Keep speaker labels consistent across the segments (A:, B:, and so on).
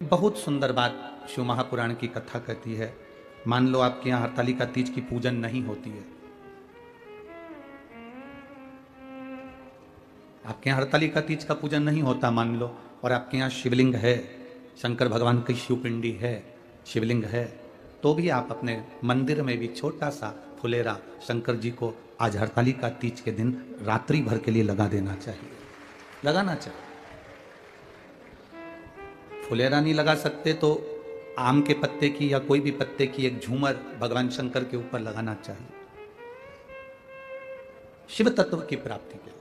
A: बहुत सुंदर बात शिव महापुराण की कथा कहती है। मान लो आपके यहाँ हरतालिका तीज की पूजन नहीं होती है, आपके यहाँ हरतालिका तीज का पूजन नहीं होता मान लो, और आपके यहाँ शिवलिंग है, शंकर भगवान की शिवपिंडी है, शिवलिंग है, तो भी आप अपने मंदिर में भी छोटा सा फुलेरा शंकर जी को आज हरतालिका तीज के दिन रात्रि भर के लिए लगा देना चाहिए, लगाना चाहिए। फुलेरा नहीं लगा सकते तो आम के पत्ते की या कोई भी पत्ते की एक झूमर भगवान शंकर के ऊपर लगाना चाहिए, शिव तत्व की प्राप्ति के लिए।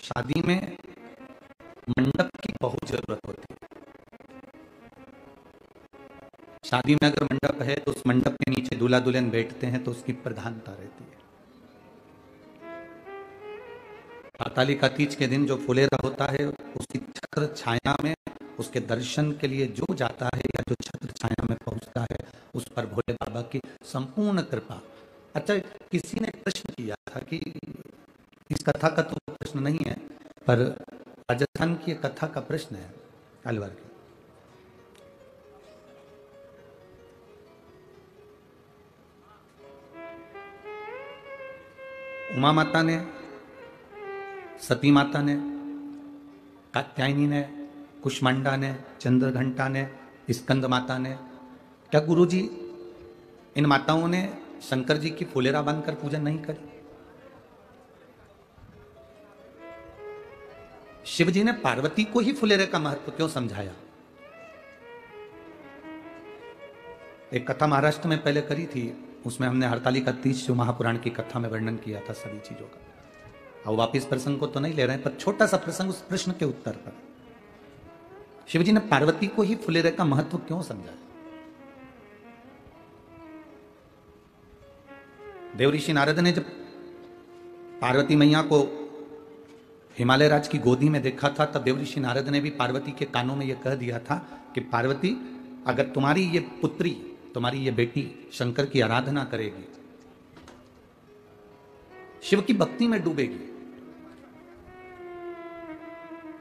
A: शादी में मंडप की बहुत जरूरत होती है। शादी में अगर मंडप है तो उस मंडप के नीचे दूल्हा दुल्हन बैठते हैं तो उसकी प्रधानता रहती है। हरतालिका तीज के दिन जो फुलेरा होता है उसकी छत्र छाया में उसके दर्शन के लिए जो जाता है या जो छत्र छाया में पहुंचता है उस पर भोले बाबा की संपूर्ण कृपा। अच्छा, किसी ने प्रश्न किया था कि इस कथा का तो प्रश्न नहीं है, पर राजस्थान की एक कथा का प्रश्न है अलवर की। उमा माता ने, सती माता ने, कात्यायनी ने, कुष्मांडा ने, चंद्रघंटा ने, स्कंद माता ने, क्या गुरुजी इन माताओं ने शंकर जी की फुलेरा बांधकर पूजन नहीं करी? शिव जी ने पार्वती को ही फुलेरे का महत्व क्यों समझाया? एक कथा महाराष्ट्र में पहले करी थी, उसमें हमने हरतालिका तीज शिव महापुराण की कथा में वर्णन किया था सभी चीजों का। अब वापिस प्रसंग को तो नहीं ले रहे हैं, पर छोटा सा प्रसंग उस प्रश्न के उत्तर पर। शिवजी ने पार्वती को ही फुलेरे का महत्व क्यों समझाया? देवऋषि नारद ने जब पार्वती मैया को हिमालय राज की गोदी में देखा था, तब देवऋषि नारद ने भी पार्वती के कानों में यह कह दिया था कि पार्वती, अगर तुम्हारी ये पुत्री, तुम्हारी ये बेटी शंकर की आराधना करेगी, शिव की भक्ति में डूबेगी,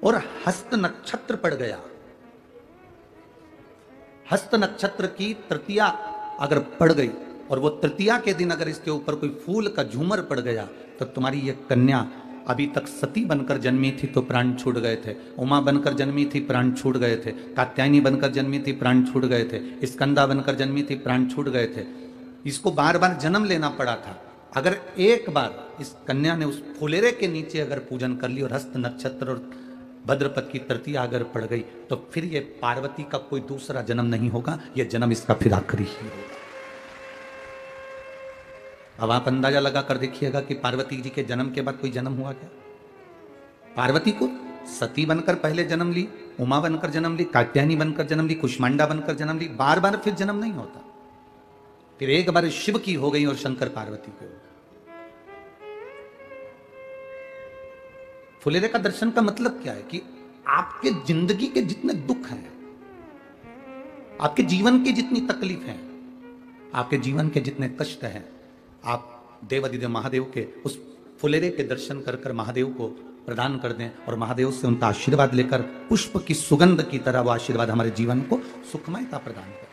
A: और हस्त नक्षत्र पड़ गया, हस्त नक्षत्र की तृतीया अगर पड़ गई और वो तृतीया के दिन अगर इसके ऊपर कोई फूल का झूमर पड़ गया, तो तुम्हारी ये कन्या अभी तक सती बनकर जन्मी थी तो प्राण छूट गए थे, उमा बनकर जन्मी थी प्राण छूट गए थे, कात्यायनी बनकर जन्मी थी प्राण छूट गए थे, स्कंदा बनकर जन्मी थी प्राण छूट गए थे, इसको बार बार जन्म लेना पड़ा था। अगर एक बार इस कन्या ने उस फुलेरे के नीचे अगर पूजन कर ली और हस्त नक्षत्र और भद्रपद की तृतीया अगर पड़ गई, तो फिर ये पार्वती का कोई दूसरा जन्म नहीं होगा, यह जन्म इसका फिर आखिरी ही होगा। अब आप अंदाजा लगा कर देखिएगा कि पार्वती जी के जन्म के बाद कोई जन्म हुआ क्या? पार्वती को सती बनकर पहले जन्म ली, उमा बनकर जन्म ली, कात्यायनी बनकर जन्म ली, कुष्मांडा बनकर जन्म ली, बार बार फिर जन्म नहीं होता। फिर एक बार शिव की हो गई और शंकर पार्वती की हो गई। फुलेरे का दर्शन का मतलब क्या है कि आपके जिंदगी के जितने दुख हैं, आपके जीवन की जितनी तकलीफ हैं, आपके जीवन के जितने कष्ट हैं, आप देवादिदेव महादेव के उस फुलेरे के दर्शन कर कर महादेव को प्रदान कर दें और महादेव से उनका आशीर्वाद लेकर पुष्प की सुगंध की तरह वो आशीर्वाद हमारे जीवन को सुखमयता प्रदान करें।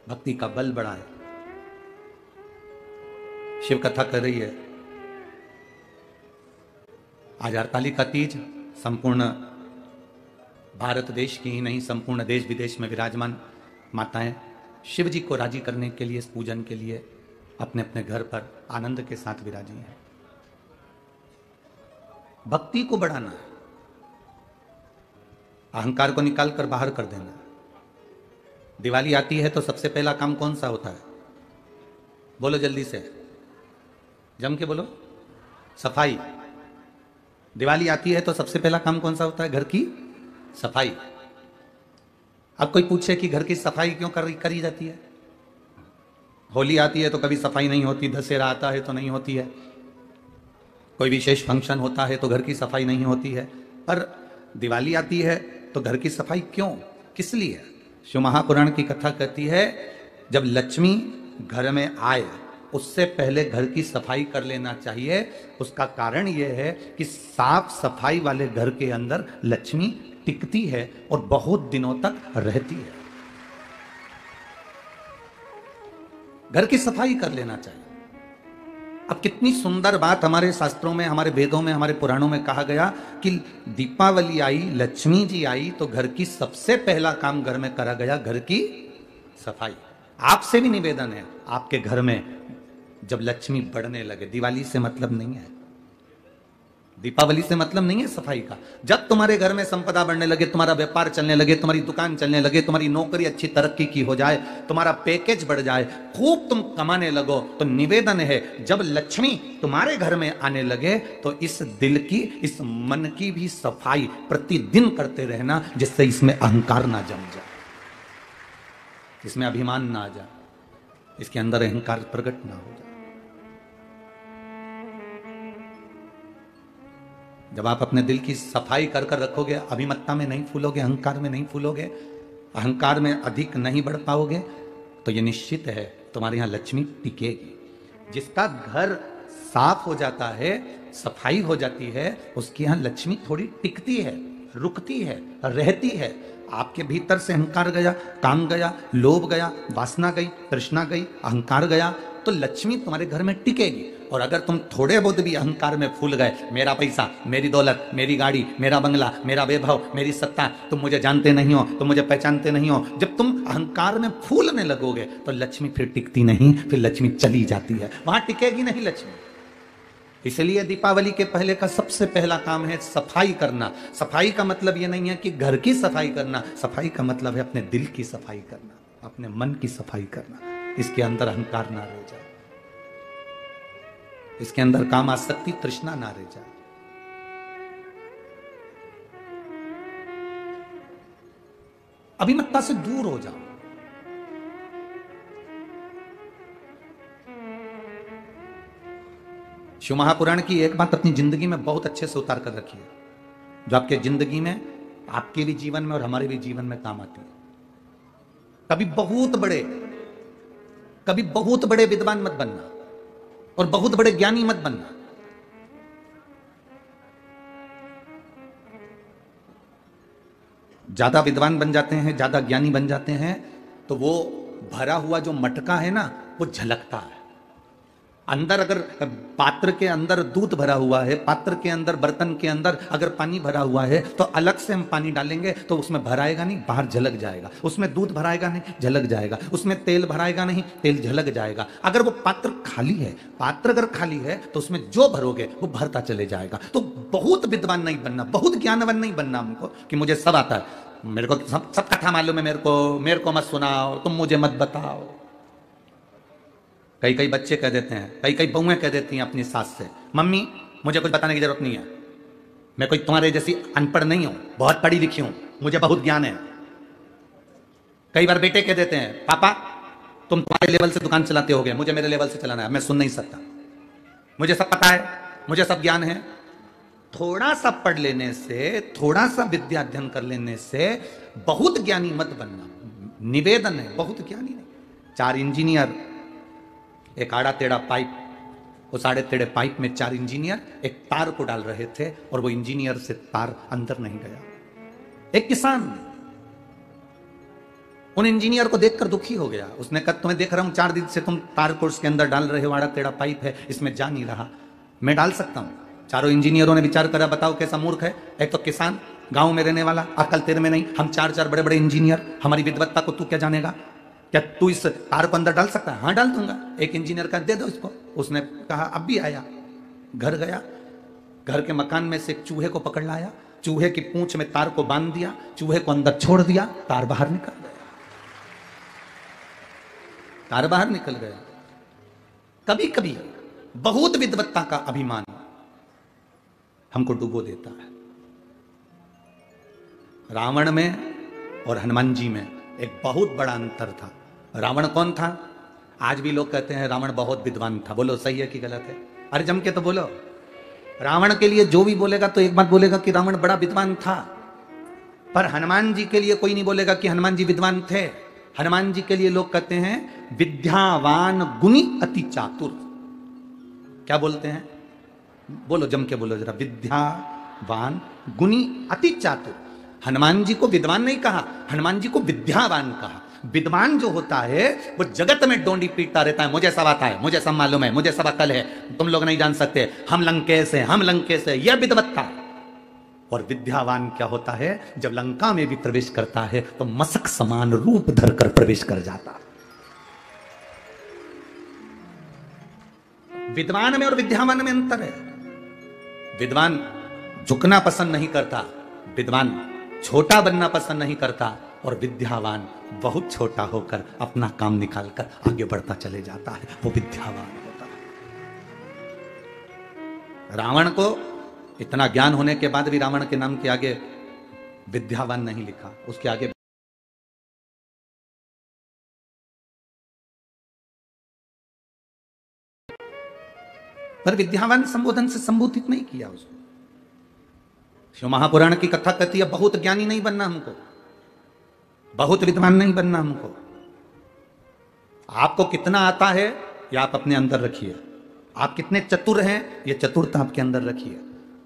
A: भक्ति का बल बढ़ाए। शिव कथा कर रही है। आज हरतालिका तीज संपूर्ण भारत देश की ही नहीं, संपूर्ण देश विदेश में विराजमान माताएं शिव जी को राजी करने के लिए, इस पूजन के लिए अपने अपने घर पर आनंद के साथ विराजी हैं। भक्ति को बढ़ाना है, अहंकार को निकाल कर बाहर कर देना है। दिवाली आती है तो सबसे पहला काम कौन सा होता है? बोलो जल्दी से, जम के बोलो। सफाई। दिवाली आती है तो सबसे पहला काम कौन सा होता है? घर की सफाई। अब कोई पूछे कि घर की सफाई क्यों करी जाती है? होली आती है तो कभी सफाई नहीं होती, दशहरा आता है तो नहीं होती है, कोई विशेष फंक्शन होता है तो घर की सफाई नहीं होती है, पर दिवाली आती है तो घर की सफाई क्यों, किस लिए? शिव महापुराण की कथा कहती है, जब लक्ष्मी घर में आए उससे पहले घर की सफाई कर लेना चाहिए। उसका कारण यह है कि साफ सफाई वाले घर के अंदर लक्ष्मी टिकती है और बहुत दिनों तक रहती है। घर की सफाई कर लेना चाहिए। अब कितनी सुंदर बात हमारे शास्त्रों में, हमारे वेदों में, हमारे पुराणों में कहा गया कि दीपावली आई, लक्ष्मी जी आई तो घर की सबसे पहला काम घर में करा गया, घर की सफाई। आपसे भी निवेदन है, आपके घर में जब लक्ष्मी बढ़ने लगे, दिवाली से मतलब नहीं है, दीपावली से मतलब नहीं है सफाई का, जब तुम्हारे घर में संपदा बढ़ने लगे, तुम्हारा व्यापार चलने लगे, तुम्हारी दुकान चलने लगे, तुम्हारी नौकरी अच्छी तरक्की की हो जाए, तुम्हारा पैकेज बढ़ जाए, खूब तुम कमाने लगो, तो निवेदन है जब लक्ष्मी तुम्हारे घर में आने लगे तो इस दिल की, इस मन की भी सफाई प्रतिदिन करते रहना, जिससे इसमें अहंकार ना जम जाए, इसमें अभिमान ना आ जाए, इसके अंदर अहंकार प्रकट ना हो जाए। जब आप अपने दिल की सफाई कर कर रखोगे, अभिमत्ता में नहीं फूलोगे, अहंकार में नहीं फूलोगे, अहंकार में अधिक नहीं बढ़ पाओगे, तो यह निश्चित है तुम्हारे यहां लक्ष्मी टिकेगी। जिसका घर साफ हो जाता है, सफाई हो जाती है, उसके यहां लक्ष्मी थोड़ी टिकती है, रुकती है, रहती है। आपके भीतर से अहंकार गया, काम गया, लोभ गया, वासना गई, तृष्णा गई, अहंकार गया, तो लक्ष्मी तुम्हारे घर में टिकेगी। और अगर तुम थोड़े बहुत भी अहंकार में फूल गए, मेरा पैसा, मेरी दौलत, मेरी गाड़ी, मेरा बंगला, मेरा वैभव, मेरी सत्ता, तुम मुझे जानते नहीं हो, तुम मुझे पहचानते नहीं हो, जब तुम अहंकार में फूलने लगोगे तो लक्ष्मी फिर टिकती नहीं, फिर लक्ष्मी चली जाती है, वहां टिकेगी नहीं लक्ष्मी। इसलिए दीपावली के पहले का सबसे पहला काम है सफाई करना। सफाई का मतलब यह नहीं है कि घर की सफाई करना, सफाई का मतलब है अपने दिल की सफाई करना, अपने मन की सफाई करना। इसके अंदर अहंकार ना रह जाए, इसके अंदर काम आसक्ति, तृष्णा ना रह जाए। अभिमत्ता से दूर हो जाओ। शिव महापुराण की एक बात अपनी जिंदगी में बहुत अच्छे से उतार कर रखी है, जो आपके जिंदगी में, आपके भी जीवन में और हमारे भी जीवन में काम आती है। कभी बहुत बड़े विद्वान मत बनना और बहुत बड़े ज्ञानी मत बनना। ज्यादा विद्वान बन जाते हैं, ज्यादा ज्ञानी बन जाते हैं, तो वो भरा हुआ जो मटका है ना, वो झलकता है। अंदर अगर पात्र के अंदर दूध भरा हुआ है, पात्र के अंदर, बर्तन के अंदर अगर पानी भरा हुआ है, तो अलग से हम पानी डालेंगे तो उसमें भराएगा नहीं, बाहर झलक जाएगा। उसमें दूध भराएगा नहीं, झलक जाएगा। उसमें तेल भराएगा नहीं, तेल झलक जाएगा। अगर वो पात्र खाली है, पात्र अगर खाली है, तो उसमें जो भरोगे वो भरता चले जाएगा। तो बहुत विद्वान नहीं बनना, बहुत ज्ञानवान नहीं बनना हमको कि मुझे सब आता है, मेरे को सब कथा मालूम है, मेरे को मत सुनाओ, तुम मुझे मत बताओ। कई बच्चे कह देते हैं, कई बहुएं कह देती हैं अपनी सास से, मम्मी मुझे कुछ बताने की जरूरत नहीं है, मैं कोई तुम्हारे जैसी अनपढ़ नहीं हूं, बहुत पढ़ी लिखी हूं, मुझे बहुत ज्ञान है। कई बार बेटे कह देते हैं, पापा तुम तुम्हारे लेवल से दुकान चलाते होगे, मुझे मेरे लेवल से चलाना है, मैं सुन नहीं सकता, मुझे सब पता है, मुझे सब ज्ञान है। थोड़ा सा पढ़ लेने से, थोड़ा सा विद्या अध्ययन कर लेने से बहुत ज्ञानी मत बनना। निवेदन है, बहुत ज्ञानी नहीं। 4 इंजीनियर, एक आड़ा टेढ़ा पाइप, उस आड़े टेढ़े पाइप में 4 इंजीनियर एक तार को डाल रहे थे और वो इंजीनियर से तार अंदर नहीं गया। एक किसान उन इंजीनियर को देखकर दुखी हो गया। उसने कहा, तुम्हें देख रहा हूं 4 दिन से तुम तार को उसके अंदर डाल रहे हो, आड़ा टेढ़ा पाइप है, इसमें जा नहीं रहा, मैं डाल सकता हूं। चारों इंजीनियरों ने विचार करा, बताओ कैसा मूर्ख है, एक तो किसान, गांव में रहने वाला, अकल तेरे में नहीं, हम 4 बड़े बड़े इंजीनियर, हमारी विद्वत्ता को तू क्या जानेगा, क्या तू इस तार को अंदर डाल सकता है? हाँ डाल दूंगा। एक इंजीनियर का, दे दो इसको। उसने कहा, अब भी आया, घर गया, घर के मकान में से एक चूहे को पकड़ लाया, चूहे की पूंछ में तार को बांध दिया, चूहे को अंदर छोड़ दिया, तार बाहर निकल गया, तार बाहर निकल गया। कभी कभी बहुत विद्वत्ता का अभिमान हमको डुबो देता है। रावण में और हनुमान जी में एक बहुत बड़ा अंतर था। रावण कौन था? आज भी लोग कहते हैं रावण बहुत विद्वान था। बोलो सही है कि गलत है? अरे जम के तो बोलो। रावण के लिए जो भी बोलेगा तो एक बात बोलेगा कि रावण बड़ा विद्वान था, पर हनुमान जी के लिए कोई नहीं बोलेगा कि हनुमान जी विद्वान थे। हनुमान जी के लिए लोग कहते हैं विद्यावान गुणी अति चातुर। क्या बोलते हैं? बोलो, जम के बोलो जरा। विद्यावान गुणी अति चातुर। हनुमान जी को विद्वान नहीं कहा, हनुमान जी को विद्यावान कहा। विद्वान जो होता है वो जगत में डोंडी पीटता रहता है, मुझे सब आता है, मुझे सब मालूम है, मुझे सब अकल है, तुम लोग नहीं जान सकते, हम लंकेश हैं, हम लंकेश हैं, यह विद्वत्ता। और विद्यावान क्या होता है? जब लंका में भी प्रवेश करता है तो मशक समान रूप धरकर प्रवेश कर जाता है। विद्वान में और विद्यावान में अंतर है। विद्वान झुकना पसंद नहीं करता, विद्वान छोटा बनना पसंद नहीं करता, और विद्यावान बहुत छोटा होकर अपना काम निकालकर आगे बढ़ता चले जाता है, वो विद्यावान होता है। रावण को इतना ज्ञान होने के बाद भी रावण के नाम के आगे विद्यावान नहीं लिखा, उसके आगे पर विद्यावान संबोधन से संबोधित नहीं किया उसको। शिव महापुराण की कथा कहती है बहुत ज्ञानी नहीं बनना हमको, बहुत विद्वान नहीं बनना हमको। आपको कितना आता है ये आप अपने अंदर रखिए, आप कितने चतुर हैं ये चतुरता आपके अंदर रखिए,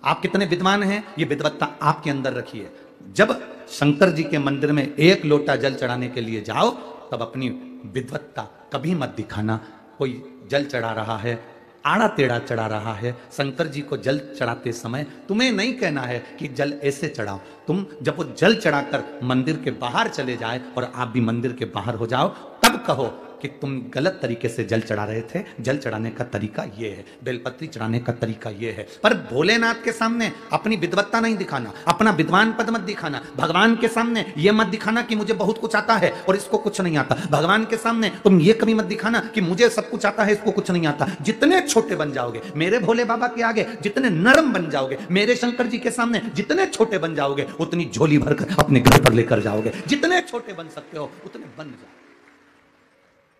A: आप कितने विद्वान हैं ये विद्वत्ता आपके अंदर रखिए। जब शंकर जी के मंदिर में एक लोटा जल चढ़ाने के लिए जाओ तब अपनी विद्वत्ता कभी मत दिखाना। कोई जल चढ़ा रहा है, आड़ा टेढ़ा चढ़ा रहा है, शंकर जी को जल चढ़ाते समय तुम्हें नहीं कहना है कि जल ऐसे चढ़ाओ। तुम जब वो जल चढ़ाकर मंदिर के बाहर चले जाए और आप भी मंदिर के बाहर हो जाओ तब कहो कि तुम गलत तरीके से जल चढ़ा रहे थे, जल चढ़ाने का तरीका ये है, बेलपत्री चढ़ाने का तरीका ये है। पर भोलेनाथ के सामने अपनी विद्वत्ता नहीं दिखाना, अपना विद्वान पद मत दिखाना। भगवान के सामने ये मत दिखाना कि मुझे बहुत कुछ आता है और इसको कुछ नहीं आता। भगवान के सामने तुम ये कभी मत दिखाना कि मुझे सब कुछ आता है, इसको कुछ नहीं आता। जितने छोटे बन जाओगे मेरे भोले बाबा के आगे, जितने नरम बन जाओगे मेरे शंकर जी के सामने, जितने छोटे बन जाओगे उतनी झोली भरकर अपने घर पर लेकर जाओगे। जितने छोटे बन सकते हो उतने बन जाओ,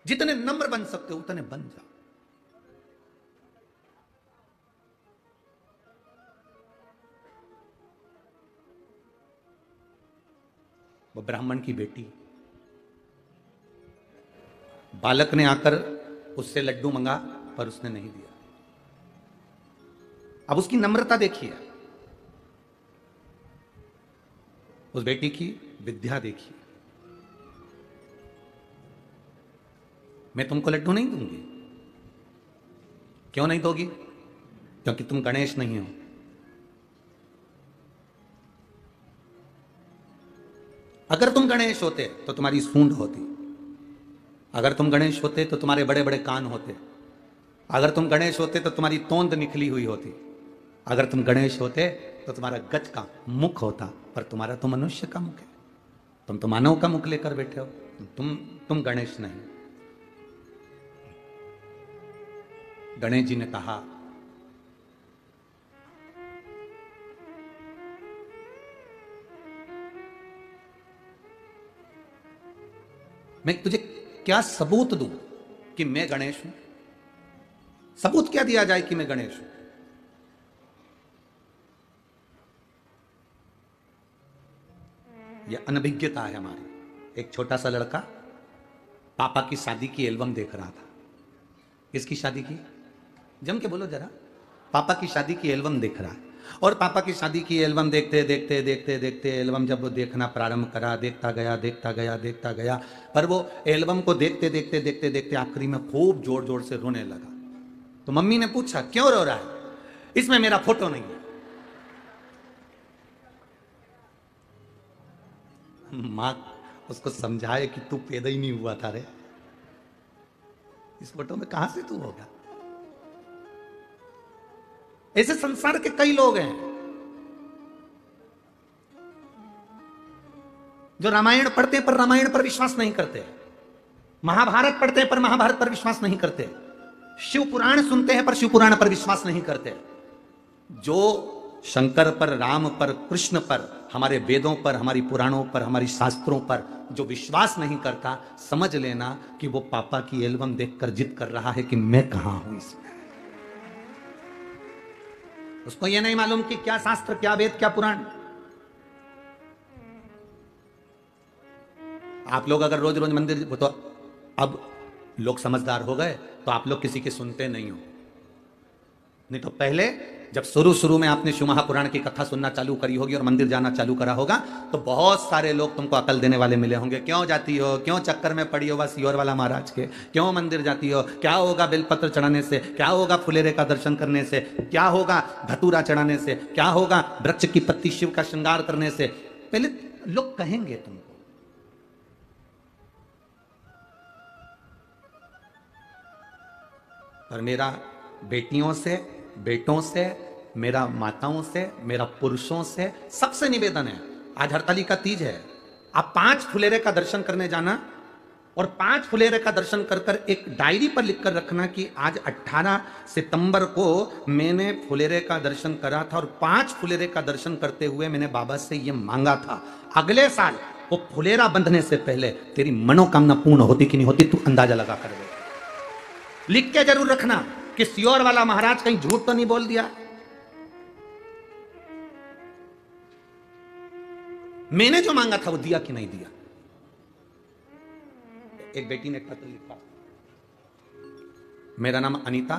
A: जितने नम्र बन सकते हो उतने बन जाओ। वो ब्राह्मण की बेटी, बालक ने आकर उससे लड्डू मंगा पर उसने नहीं दिया। अब उसकी नम्रता देखिए, उस बेटी की विद्या देखिए। मैं तुमको लड्डू नहीं दूंगी। क्यों नहीं दोगी? क्योंकि तुम गणेश नहीं हो। अगर तुम गणेश होते तो तुम्हारी सूंड होती, अगर तुम गणेश होते तो तुम्हारे बड़े बड़े कान होते, अगर तुम गणेश होते तो तुम्हारी तोंद निकली हुई होती, अगर तुम गणेश होते तो तुम्हारा गज का मुख होता, पर तुम्हारा तो मनुष्य का मुख है। तुम तो मानव का मुख लेकर बैठे हो, तुम गणेश नहीं। गणेश जी ने कहा, मैं तुझे क्या सबूत दूं कि मैं गणेश हूं? सबूत क्या दिया जाए कि मैं गणेश हूं? यह अनभिज्ञता है हमारी। एक छोटा सा लड़का पापा की शादी की एल्बम देख रहा था। किसकी शादी की? जम के बोलो जरा। पापा की शादी की एल्बम देख रहा है, और पापा की शादी की एल्बम देखते देखते देखते देखते एल्बम जब वो देखना प्रारंभ करा, देखता गया देखता गया देखता गया, पर वो एल्बम को देखते देखते देखते देखते आखिरी में खूब जोर जोर से रोने लगा। तो मम्मी ने पूछा क्यों रो रहा है? इसमें मेरा फोटो नहीं है। मां उसको समझाए कि तू पैदा ही नहीं हुआ था रे, इस फोटो में कहां से तू होगा? ऐसे संसार के कई लोग हैं जो रामायण पढ़ते हैं पर रामायण पर विश्वास नहीं करते, महाभारत पढ़ते हैं पर महाभारत पर विश्वास नहीं करते, शिव पुराण सुनते हैं पर शिव पुराण पर विश्वास नहीं करते। जो शंकर पर, राम पर, कृष्ण पर, हमारे वेदों पर, हमारी पुराणों पर, हमारी शास्त्रों पर जो विश्वास नहीं करता, समझ लेना कि वो पापा की एल्बम देखकर जिद कर रहा है कि मैं कहां हूं इसमें। उसको ये नहीं मालूम कि क्या शास्त्र, क्या वेद, क्या पुराण। आप लोग अगर रोज रोज मंदिर, तो अब लोग समझदार हो गए तो आप लोग किसी की सुनते नहीं हो। नहीं तो पहले जब शुरू शुरू में आपने शिव महापुराण की कथा सुनना चालू करी होगी और मंदिर जाना चालू करा होगा तो बहुत सारे लोग तुमको अकल देने वाले मिले होंगे। क्यों जाती हो, क्यों चक्कर में पड़ी हो बस सियोर वाला महाराज के, क्यों मंदिर जाती हो, क्या होगा बेलपत्र चढ़ाने से, क्या होगा फुलेरे का दर्शन करने से, क्या होगा धतूरा चढ़ाने से, क्या होगा वृक्ष की पत्ती शिव का श्रृंगार करने से। पहले लोग कहेंगे तुमको। पर मेरा बेटियों से, बेटों से, मेरा माताओं से, मेरा पुरुषों से सबसे निवेदन है, आज हरतालिका तीज है, आप 5 फुलेरे का दर्शन करने जाना और 5 फुलेरे का दर्शन कर कर एक डायरी पर लिखकर रखना कि आज 18 सितंबर को मैंने फुलेरे का दर्शन करा था और 5 फुलेरे का दर्शन करते हुए मैंने बाबा से यह मांगा था, अगले साल वो फुलेरा बंधने से पहले तेरी मनोकामना पूर्ण होती कि नहीं होती, तू अंदाजा लगा कर दे। लिख के जरूर रखना कि सियोर वाला महाराज कहीं झूठ तो नहीं बोल दिया। मैंने जो मांगा था वो दिया कि नहीं दिया। एक बेटी ने पत्र लिखा, मेरा नाम अनीता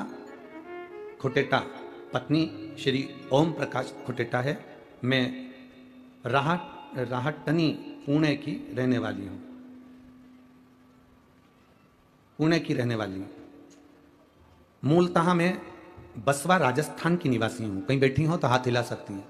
A: खुटेटा, पत्नी श्री ओम प्रकाश खुटेटा है, मैं राहटनी पुणे की रहने वाली हूं, पुणे की रहने वाली हूं। मूलतः मैं बसवा राजस्थान की निवासी हूं। कहीं बैठी हो तो हाथ हिला सकती हैं,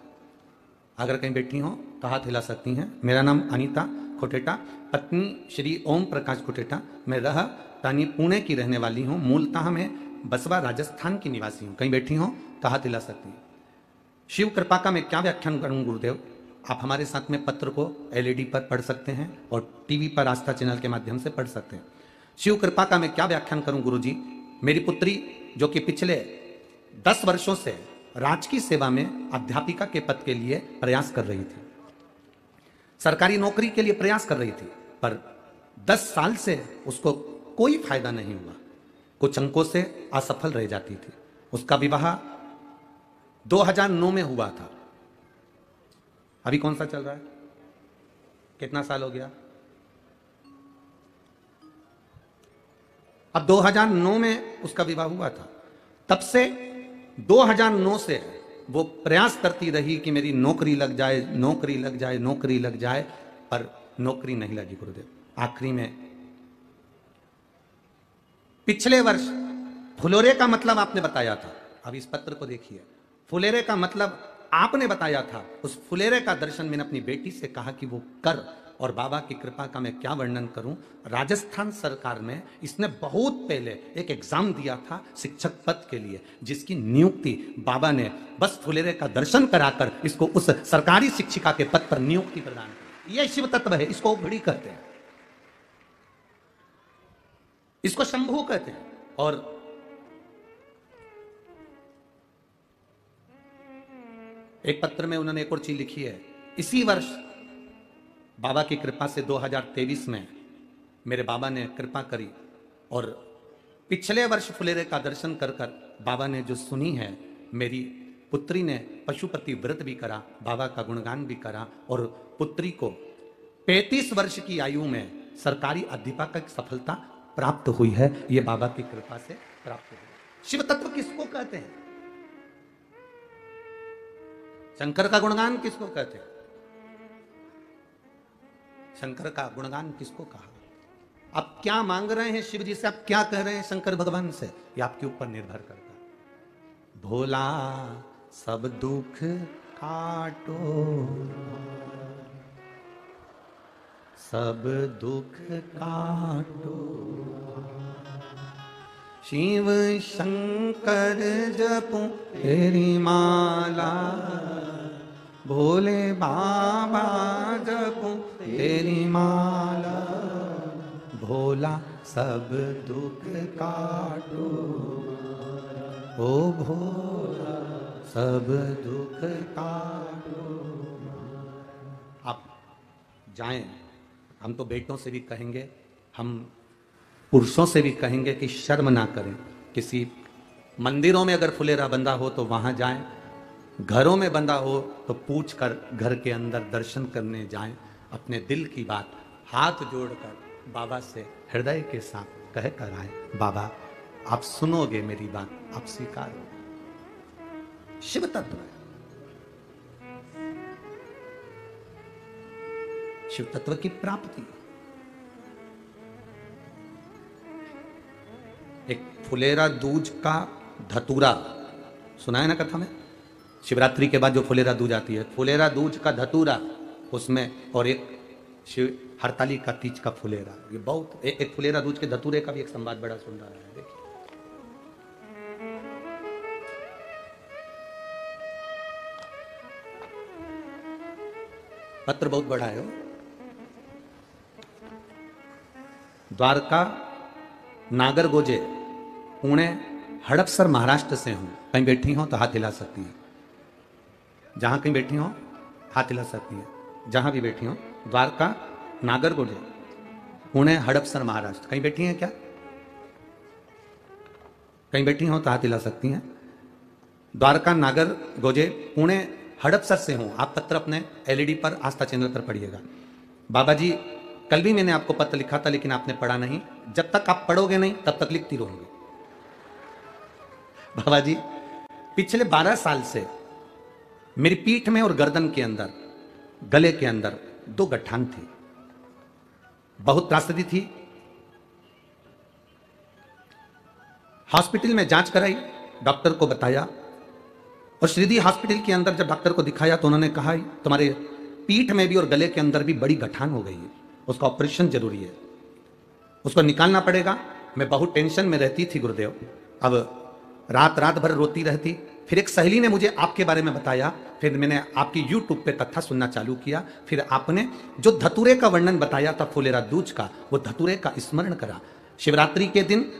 A: अगर कहीं बैठी हो तो हाथ हिला सकती हैं। मेरा नाम अनीता खुटेटा, पत्नी श्री ओम प्रकाश खुटेटा, मैं राजधानी पुणे की रहने वाली हूं। मूलतः मैं बसवा राजस्थान की निवासी हूं। कहीं बैठी हो तो हाथ हिला सकती हैं। शिव कृपा का मैं क्या व्याख्यान करूं गुरुदेव? आप हमारे साथ में पत्र को एलईडी पर पढ़ सकते हैं और टीवी पर आस्था चैनल के माध्यम से पढ़ सकते हैं। शिव कृपा का मैं क्या व्याख्यान करूं गुरुजी? मेरी पुत्री जो कि पिछले 10 वर्षों से राजकीय सेवा में अध्यापिका के पद के लिए प्रयास कर रही थी, सरकारी नौकरी के लिए प्रयास कर रही थी, पर 10 साल से उसको कोई फायदा नहीं हुआ, कुछ अंकों से असफल रह जाती थी। उसका विवाह 2009 में हुआ था। अभी कौन सा चल रहा है? कितना साल हो गया? अब 2009 में उसका विवाह हुआ था। तब से 2009 से वो प्रयास करती रही कि मेरी नौकरी लग जाए, नौकरी लग जाए, नौकरी लग जाए, पर नौकरी नहीं लगी गुरुदेव। आखिरी में पिछले वर्ष फुलेरे का मतलब आपने बताया था, अब इस पत्र को देखिए, फुलेरे का मतलब आपने बताया था। उस फुलेरे का दर्शन मैंने अपनी बेटी से कहा कि वो कर, और बाबा की कृपा का मैं क्या वर्णन करूं। राजस्थान सरकार में इसने बहुत पहले एक एग्जाम दिया था शिक्षक पद के लिए, जिसकी नियुक्ति बाबा ने बस फुलेरे का दर्शन कराकर इसको उस सरकारी शिक्षिका के पद पर नियुक्ति प्रदान की। यह शिव तत्व है, इसको घड़ी कहते हैं, इसको शंभू कहते हैं। और एक पत्र में उन्होंने एक और चीज लिखी है, इसी वर्ष बाबा की कृपा से 2023 में मेरे बाबा ने कृपा करी और पिछले वर्ष फुलेरे का दर्शन कर कर बाबा ने जो सुनी है, मेरी पुत्री ने पशुपति व्रत भी करा, बाबा का गुणगान भी करा और पुत्री को 35 वर्ष की आयु में सरकारी अध्यापक सफलता प्राप्त हुई है। ये बाबा की कृपा से प्राप्त हुई। शिव तत्व किसको कहते हैं? शंकर का गुणगान किसको कहते हैं? शंकर का गुणगान किसको कहा? आप क्या मांग रहे हैं शिव जी से, आप क्या कह रहे हैं शंकर भगवान से, ये आपके ऊपर निर्भर करता है। भोला सब दुख काटो, सब दुख काटो, शिव शंकर जपो तेरी माला, भोले बाबा जपो तेरी माला, भोला सब दुख काटो, ओ भोला सब दुख काटो। आप जाएं, हम तो बेटों से भी कहेंगे, हम पुरुषों से भी कहेंगे कि शर्म ना करें। किसी मंदिरों में अगर फुलेरा बंधा हो तो वहां जाएं, घरों में बंधा हो तो पूछ कर घर के अंदर दर्शन करने जाएं। अपने दिल की बात हाथ जोड़कर बाबा से हृदय के साथ कह कर आए, बाबा आप सुनोगे मेरी बात, आप स्वीकारो। शिव तत्व है, शिव तत्व की प्राप्ति। एक फुलेरा दूज का धतूरा सुना है ना कथा में, शिवरात्रि के बाद जो फुलेरा दूज आती है, फुलेरा दूज का धतूरा उसमें, और एक शिव हरताली का तीज का फुलेरा। ये बहुत एक फुलेरा दूज के धतूरे का भी एक संवाद बड़ा सुन रहा है। देखिए पत्र बहुत बड़ा है। द्वारका नागर गोजे पुणे हड़पसर महाराष्ट्र से हूं। कहीं बैठी हो तो हाथ हिला सकती है, जहां कहीं बैठी हो हाथ हिला सकती है, जहां भी बैठी हो। द्वारका नागर गोजे पुणे हड़पसर महाराष्ट्र, कहीं बैठी हैं क्या? कहीं बैठी हो तो हाथ हिला सकती हैं। द्वारका नागर गोजे पुणे हड़पसर से हूं। आप पत्र अपने एलईडी पर आस्था चैनल पर पढ़िएगा। बाबा जी कल भी मैंने आपको पत्र लिखा था, लेकिन आपने पढ़ा नहीं। जब तक आप पढ़ोगे नहीं तब तक लिखती रहूंगी। बाबा जी पिछले 12 साल से मेरी पीठ में और गर्दन के अंदर, गले के अंदर 2 गठान थी, बहुत त्रासदी थी। हॉस्पिटल में जांच कराई, डॉक्टर को बताया, और श्रीदी हॉस्पिटल के अंदर जब डॉक्टर को दिखाया तो उन्होंने कहा तुम्हारे पीठ में भी और गले के अंदर भी बड़ी गठान हो गई है, उसका ऑपरेशन जरूरी है, उसको निकालना पड़ेगा। मैं बहुत टेंशन में रहती थी गुरुदेव, अब रात भर रोती रहती। फिर एक सहेली ने मुझे आपके बारे में बताया, फिर मैंने आपकी यूट्यूब पे कथा सुनना चालू किया। फिर आपने जो धतूरे का वर्णन बताया था फुलेरा दूज का, वो धतूरे का स्मरण करा। शिवरात्रि के दिन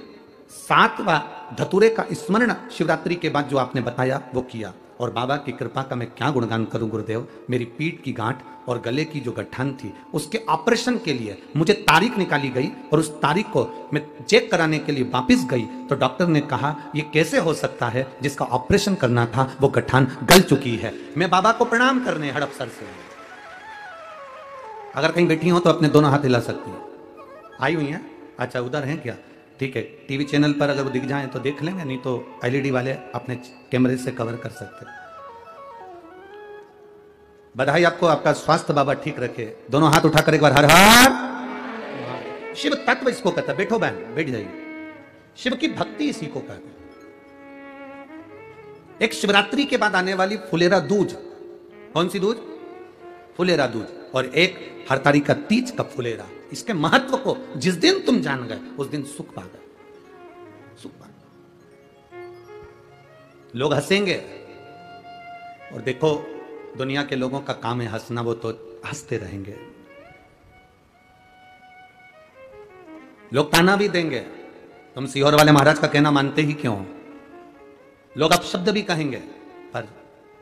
A: 7वां धतूरे का स्मरण शिवरात्रि के बाद जो आपने बताया वो किया। और बाबा की कृपा का मैं क्या गुणगान करूं गुरुदेव। मेरी पीठ की गांठ और गले की जो गठान थी उसके ऑपरेशन के लिए मुझे तारीख निकाली गई, और उस तारीख को मैं चेक कराने के लिए वापस गई तो डॉक्टर ने कहा ये कैसे हो सकता है, जिसका ऑपरेशन करना था वो गठान गल चुकी है। मैं बाबा को प्रणाम करने हड़पसर से। अगर कहीं बैठी हो तो अपने दोनों हाथ हिला सकती है। आई हुई है? अच्छा उधर हैं क्या? ठीक है, टीवी चैनल पर अगर वो दिख जाए तो देख लेंगे, नहीं तो एलईडी वाले अपने कैमरे से कवर कर सकते हैं। बधाई आपको, आपका स्वास्थ्य बाबा ठीक रखे। दोनों हाथ उठाकर एक बार हर हर। शिव तत्व इसको कहता है। बैठो बहन, बैठ जाइए। शिव की भक्ति इसी को कहते हैं। एक शिवरात्रि के बाद आने वाली फुलेरा दूज, कौन सी दूज? फुलेरा दूज, और एक हरताली का तीज का फुलेरा। इसके महत्व को जिस दिन तुम जान गए उस दिन सुख पा गए, सुख पा गए। लोग हंसेंगे, और देखो दुनिया के लोगों का काम है हंसना, वो तो हंसते रहेंगे। लोग ताना भी देंगे, तुम सीहोर वाले महाराज का कहना मानते ही क्यों? लोग अपशब्द भी कहेंगे, पर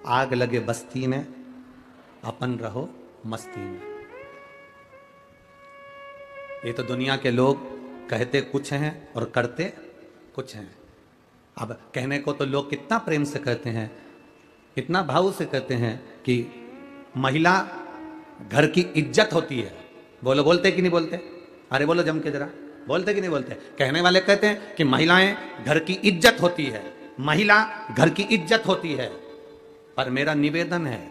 A: आग लगे बस्ती में अपन रहो मस्ती में। ये तो दुनिया के लोग कहते कुछ हैं और करते कुछ हैं। अब कहने को तो लोग कितना प्रेम से कहते हैं, कितना भाव से कहते हैं कि महिला घर की इज्जत होती है। बोलो, बोलते कि नहीं बोलते? अरे बोलो जम के जरा, बोलते कि नहीं बोलते? कहने वाले कहते हैं कि महिलाएं घर की इज्जत होती है, महिला घर की इज्जत होती है। पर मेरा निवेदन है,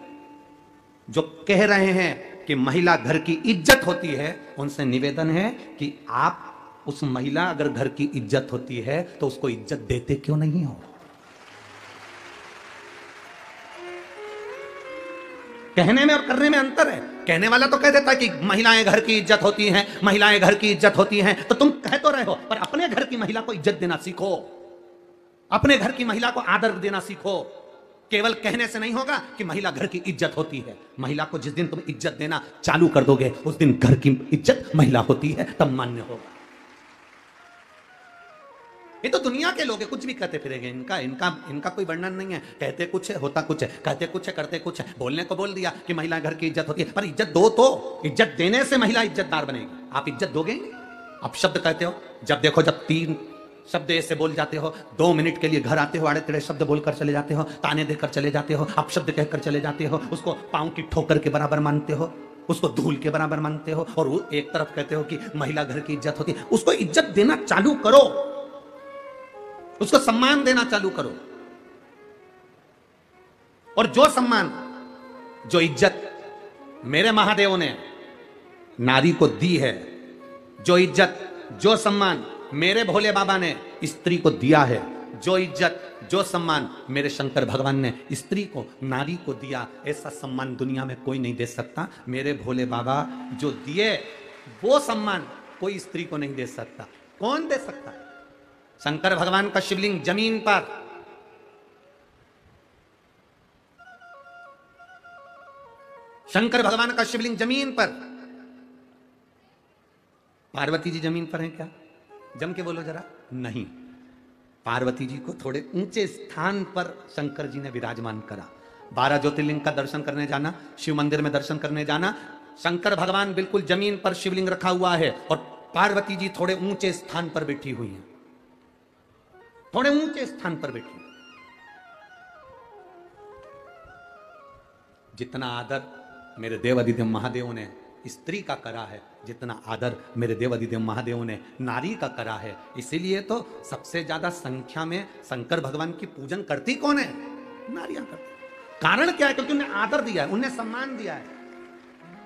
A: जो कह रहे हैं कि महिला घर की इज्जत होती है, उनसे निवेदन है कि आप उस महिला अगर घर की इज्जत होती है तो उसको इज्जत देते क्यों नहीं हो? कहने में और करने में अंतर है। कहने वाला तो कह देता है कि महिलाएं घर की इज्जत होती हैं, महिलाएं घर की इज्जत होती हैं, तो तुम कह तो रहे हो, पर अपने घर की महिला को इज्जत देना सीखो, अपने घर की महिला को आदर देना सीखो। केवल कहने से नहीं होगा कि महिला घर की इज्जत होती है। महिला को जिस दिन तुम इज्जत देना चालू कर दोगे उस दिन घर की इज्जत महिला होती है, तब मान्य होगा। ये तो दुनिया के लोग कुछ भी कहते फिरेंगे, इनका कोई वर्णन नहीं है। कहते कुछ है, होता कुछ है, कहते कुछ है, करते कुछ है। बोलने को बोल दिया कि महिला घर की इज्जत होती है, पर इज्जत दो तो। इज्जत देने से महिला इज्जतदार बनेगी। आप इज्जत दोगे नहीं। आप शब्द कहते हो, जब देखो जब 3 शब्द ऐसे बोल जाते हो, 2 मिनट के लिए घर आते हो, आड़े टेढ़े शब्द बोलकर चले जाते हो, ताने देकर चले जाते हो, आप शब्द कहकर चले जाते हो, उसको पांव की ठोकर के बराबर मानते हो। उसको धूल के बराबर मानते हो, और वो एक तरफ कहते हो कि महिला घर की इज्जत होती है। उसको इज्जत देना चालू करो, उसको सम्मान देना चालू करो। और जो सम्मान, जो इज्जत मेरे महादेव ने नारी को दी है, जो इज्जत, जो सम्मान मेरे भोले बाबा ने स्त्री को दिया है, जो इज्जत, जो सम्मान मेरे शंकर भगवान ने स्त्री को, नारी को दिया, ऐसा सम्मान दुनिया में कोई नहीं दे सकता। मेरे भोले बाबा जो दिए वो सम्मान कोई स्त्री को नहीं दे सकता। कौन दे सकता है? शंकर भगवान का शिवलिंग जमीन पर, शंकर भगवान का शिवलिंग जमीन पर, पार्वती जी जमीन पर हैं क्या? जम के बोलो जरा। नहीं, पार्वती जी को थोड़े ऊंचे स्थान पर शंकर जी ने विराजमान करा। 12 ज्योतिर्लिंग का दर्शन करने जाना, शिव मंदिर में दर्शन करने जाना, शंकर भगवान बिल्कुल जमीन पर शिवलिंग रखा हुआ है और पार्वती जी थोड़े ऊंचे स्थान पर बैठी हुई हैं, थोड़े ऊंचे स्थान पर बैठी। जितना आदर मेरे देवादिदेव महादेव ने स्त्री का करा है, जितना आदर मेरे देवादिदेव महादेव ने नारी का करा है, इसीलिए तो सबसे ज्यादा संख्या में शंकर भगवान की पूजन करती कौन है? नारियां करती। कारण क्या है? क्योंकि उन्हें आदर दिया है, उन्हें सम्मान दिया है।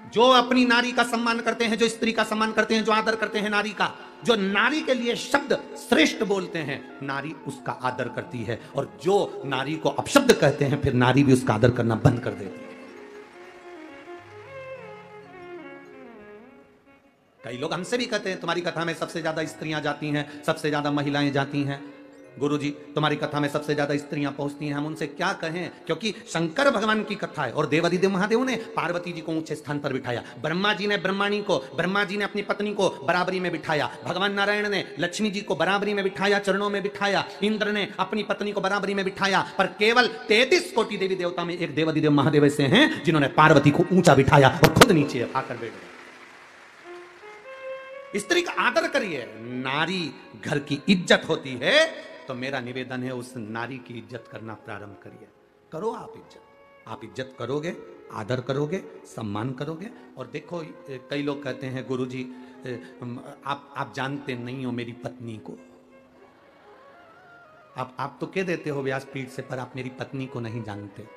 A: जो अपनी नारी का सम्मान करते हैं, जो स्त्री का सम्मान करते हैं, जो आदर करते हैं नारी का, जो नारी के लिए शब्द श्रेष्ठ बोलते हैं, नारी उसका आदर करती है। और जो नारी को अपशब्द कहते हैं, फिर नारी भी उसका आदर करना बंद कर देती है। कई लोग हमसे भी कहते हैं तुम्हारी कथा में सबसे ज्यादा स्त्रियां जाती हैं, सबसे ज्यादा महिलाएं जाती हैं। गुरुजी, तुम्हारी कथा में सबसे ज्यादा स्त्रियां पहुंचती हैं। हम उनसे क्या कहें? क्योंकि शंकर भगवान की कथा है और देवादिदेव महादेव ने पार्वती जी को ऊंचे स्थान पर बिठाया। ब्रह्मा जी ने ब्रह्मा जी ने अपनी पत्नी को बराबरी में बिठाया। भगवान नारायण ने लक्ष्मी जी को बराबरी में बिठाया, चरणों में बिठाया। इंद्र ने अपनी पत्नी को बराबरी में बिठाया। पर केवल 33 कोटि देवी देवता में एक देवादिदेव महादेव ऐसे हैं जिन्होंने पार्वती को ऊंचा बिठाया और खुद नीचे आकर बैठ गए। स्त्री का आदर करिए। नारी घर की इज्जत होती है, तो मेरा निवेदन है उस नारी की इज्जत करना प्रारंभ करिए। करो आप इज्जत। आप इज्जत करोगे, आदर करोगे, सम्मान करोगे। और देखो, कई लोग कहते हैं गुरुजी आप जानते नहीं हो मेरी पत्नी को। आप तो कह देते हो व्यासपीठ से, पर आप मेरी पत्नी को नहीं जानते।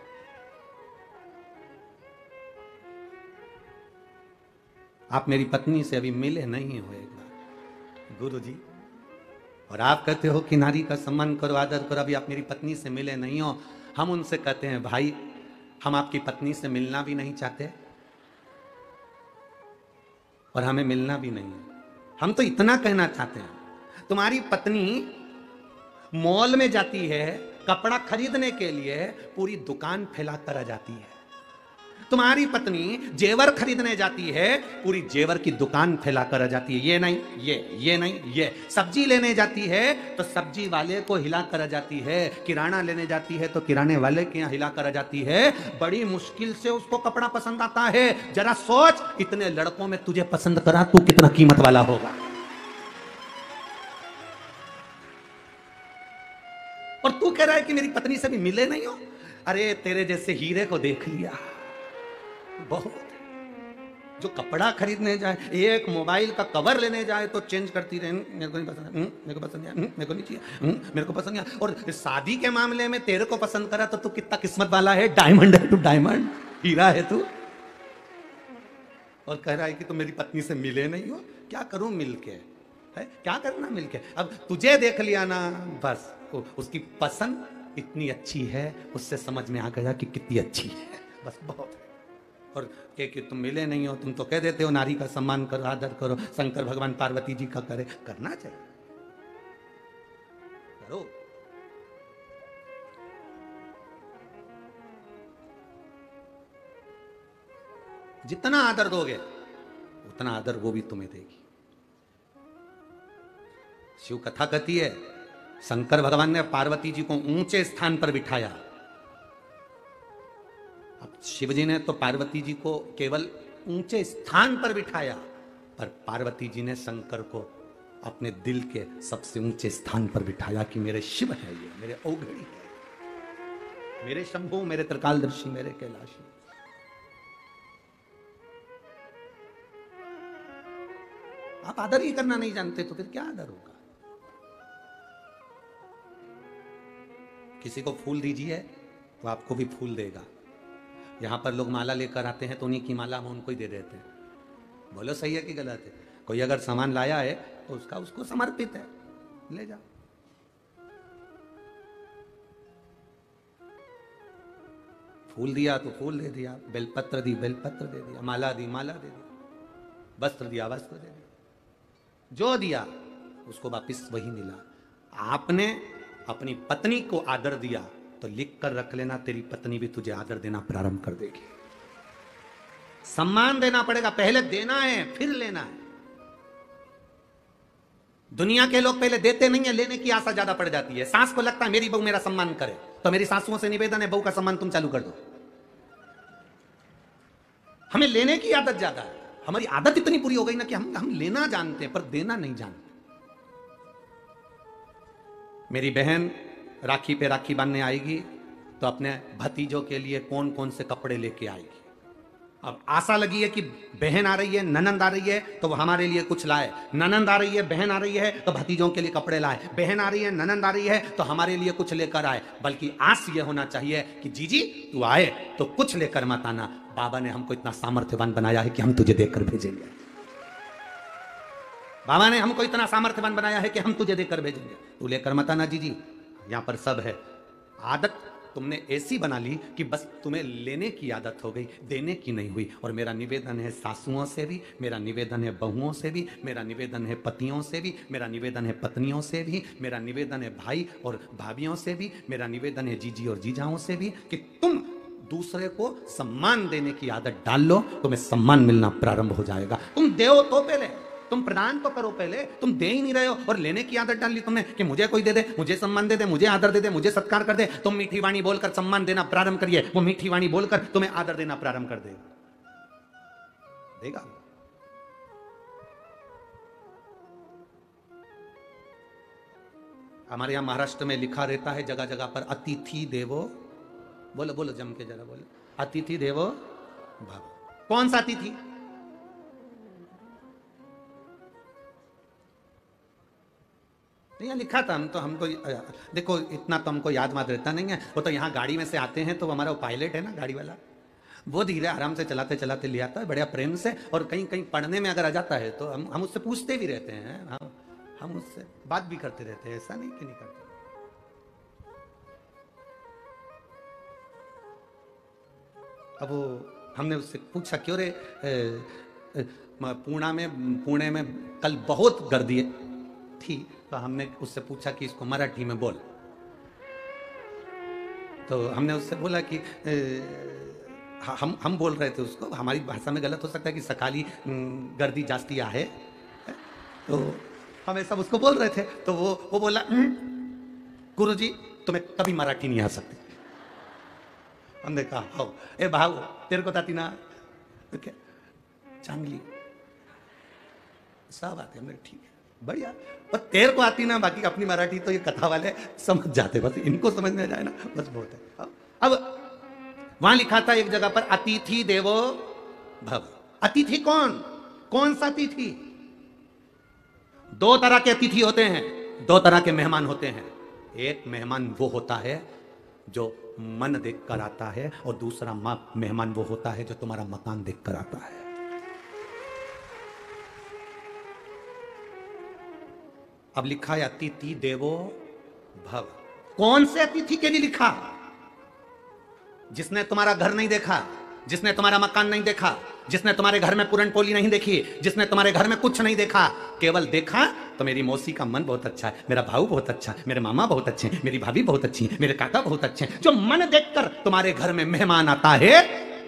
A: आप मेरी पत्नी से अभी मिले नहीं हो एक बार, गुरुजी। और आप कहते हो कि नारी का सम्मान करो, आदर करो, अभी आप मेरी पत्नी से मिले नहीं हो। हम उनसे कहते हैं भाई, हम आपकी पत्नी से मिलना भी नहीं चाहते और हमें मिलना भी नहीं है। हम तो इतना कहना चाहते हैं, तुम्हारी पत्नी मॉल में जाती है कपड़ा खरीदने के लिए, पूरी दुकान फैलाकर आ जाती है। तुम्हारी पत्नी जेवर खरीदने जाती है, पूरी जेवर की दुकान फैलाकर आ जाती है। ये नहीं, ये नहीं, ये। सब्जी लेने जाती है तो सब्जी वाले को हिलाकर आ जाती है। किराना लेने जाती है तो किराने वाले के यहाँ हिलाकर आ जाती है। बड़ी मुश्किल से उसको कपड़ा पसंद आता है। जरा सोच, इतने लड़कों में तुझे पसंद करा, तू कितना कीमत वाला होगा। और तू कह रहा है कि मेरी पत्नी से भी मिले नहीं हो। अरे तेरे जैसे हीरे को देख लिया बहुत। जो कपड़ा खरीदने जाए, एक मोबाइल का कवर लेने जाए तो चेंज करती रहे, मेरे को नहीं पसंद, मेरे को पसंद नहीं, मेरे को नहीं चाहिए, मेरे को पसंद नहीं। और शादी के मामले में तेरे को पसंद करा तो तू कितना किस्मत वाला है। डायमंड है तू, डायमंड हीरा है तू। और कह रहा है कि तुम मेरी पत्नी से मिले नहीं हो। क्या करूं मिलके? है क्या करना मिलके? अब तुझे देख लिया ना, बस उसकी पसंद इतनी अच्छी है, उससे समझ में आ गया कि कितनी अच्छी है, बस बहुत है। और कि तुम मिले नहीं हो, तुम तो कह देते हो नारी का सम्मान करो, आदर करो। शंकर भगवान पार्वती जी का करे, करना चाहिए, करो। जितना आदर दोगे उतना आदर वो भी तुम्हें देगी। शिव कथा कहती है, शंकर भगवान ने पार्वती जी को ऊंचे स्थान पर बिठाया। अब शिव जी ने तो पार्वती जी को केवल ऊंचे स्थान पर बिठाया, पर पार्वती जी ने शंकर को अपने दिल के सबसे ऊंचे स्थान पर बिठाया कि मेरे शिव है, ये मेरे औघड़ी है, मेरे शंभु, मेरे त्रिकालदर्शी, मेरे कैलाशी। आप आदर ही करना नहीं जानते तो फिर क्या आदर होगा? किसी को फूल दीजिए तो आपको भी फूल देगा। यहां पर लोग माला लेकर आते हैं तो उन्हीं की माला हम उनको ही दे देते हैं। बोलो सही है कि गलत है? कोई अगर सामान लाया है तो उसका उसको समर्पित है, ले जाओ। फूल दिया तो फूल दे दिया, बेलपत्र दी बेलपत्र दे दिया, माला दी माला दे दी, वस्त्र दिया वस्त्र दे दिया, जो दिया उसको वापिस वही मिला। आपने अपनी पत्नी को आदर दिया तो लिख कर रख लेना, तेरी पत्नी भी तुझे आदर देना प्रारंभ कर देगी। सम्मान देना पड़ेगा, पहले देना है फिर लेना है। दुनिया के लोग पहले देते नहीं है, लेने की आशा ज्यादा पड़ जाती है। सास को लगता है मेरी बहू मेरा सम्मान करे, तो मेरी सासुओं से निवेदन है बहू का सम्मान तुम चालू कर दो। हमें लेने की आदत ज्यादा है। हमारी आदत इतनी बुरी हो गई ना कि हम लेना जानते हैं पर देना नहीं जानते। मेरी बहन राखी पे राखी बांधने आएगी तो अपने भतीजों के लिए कौन कौन से कपड़े लेके आएगी। अब आशा लगी है कि बहन आ रही है, ननंद आ रही है तो वो हमारे लिए कुछ लाए, ननंद आ रही है बहन आ रही है तो भतीजों के लिए कपड़े लाए, बहन आ रही है ननंद आ रही है तो हमारे लिए कुछ लेकर आए। बल्कि आस ये होना चाहिए कि जीजी तू आए तो कुछ लेकर मत आना, बाबा ने हमको इतना सामर्थ्यवान बनाया है कि हम तुझे देकर भेजेंगे। बाबा ने हमको इतना सामर्थ्यवान बनाया है कि हम तुझे देकर भेजेंगे, तू लेकर मत आना जीजी। यहां पर सब है। आदत तुमने ऐसी बना ली कि बस तुम्हें लेने की आदत हो गई, देने की नहीं हुई। और मेरा निवेदन है सासुओं से भी, मेरा निवेदन है बहुओं से भी, मेरा निवेदन है पतियों से भी, मेरा निवेदन है पत्नियों से भी, मेरा निवेदन है भाई और भाभियों से भी, मेरा निवेदन है जीजी और जीजाओं से भी कि तुम दूसरे को सम्मान देने की आदत डाल लो, तुम्हें सम्मान मिलना प्रारंभ हो जाएगा। तुम दो तो पहले, तुम प्रदान तो करो पहले, तुम दे ही नहीं रहे हो और लेने की आदत डाल ली तुमने कि मुझे कोई दे दे, मुझे सम्मान दे दे, मुझे आदर दे दे, मुझे सत्कार कर दे। तुम मीठी वाणी बोलकर सम्मान देना प्रारंभ करिए, वो मीठी वाणी बोलकर तुम्हें आदर देना प्रारंभ कर देगा। हमारे यहां महाराष्ट्र में लिखा रहता है जगह जगह पर अतिथि देवो, बोलो बोलो जम के जरा बोलो, अतिथि देवो भव। कौन सा अतिथि? नहीं लिखा था, हम तो देखो इतना तो हमको याद वाद रहता नहीं है। वो तो यहाँ गाड़ी में से आते हैं तो हमारा वो पायलट है ना गाड़ी वाला, वो धीरे आराम से चलाते चलाते ले आता है बढ़िया प्रेम से। और कहीं कहीं पढ़ने में अगर आ जाता है तो हम उससे पूछते भी रहते हैं, हम उससे बात भी करते रहते हैं, ऐसा नहीं कि नहीं करते। अब वो हमने उससे पूछा क्यों रे पुणे में कल बहुत गर्दी थी, तो हमने उससे पूछा कि इसको मराठी में बोल। तो हमने उससे बोला कि हम बोल रहे थे उसको, हमारी भाषा में गलत हो सकता है कि सकाली गर्दी जास्ती आहे, तो हम सब उसको बोल रहे थे। तो वो बोला गुरुजी तुम्हें कभी मराठी नहीं आ सकती। हमने कहा हो ए भाऊ तेरे को ताती ना, तो क्या चांगली सब आते। हमने ठीक है बढ़िया, पर तेर को आती ना, बाकी अपनी मराठी तो ये कथा वाले समझ जाते, बस इनको समझ में जाए ना बस बहुत है। अब वहां लिखा था एक जगह पर अतिथि देवो भव। अतिथि कौन सा अतिथि? दो तरह के अतिथि होते हैं, दो तरह के मेहमान होते हैं। एक मेहमान वो होता है जो मन देख कर आता है, और दूसरा मेहमान वो होता है जो तुम्हारा मकान देख कर आता है। अब लिखा है अतिथि देवो भव। कौन से अतिथि के लिए लिखा? जिसने तुम्हारा घर नहीं देखा, जिसने तुम्हारा मकान नहीं देखा, जिसने तुम्हारे घर में पूरन पोली नहीं देखी, जिसने तुम्हारे घर में कुछ नहीं देखा, केवल देखा तो मेरी मौसी का मन बहुत अच्छा है, मेरा भाऊ बहुत अच्छा है, मेरे मामा बहुत अच्छे हैं, मेरी भाभी बहुत अच्छी है, मेरे काका बहुत अच्छे हैं। जो मन देखकर तुम्हारे घर में मेहमान आता है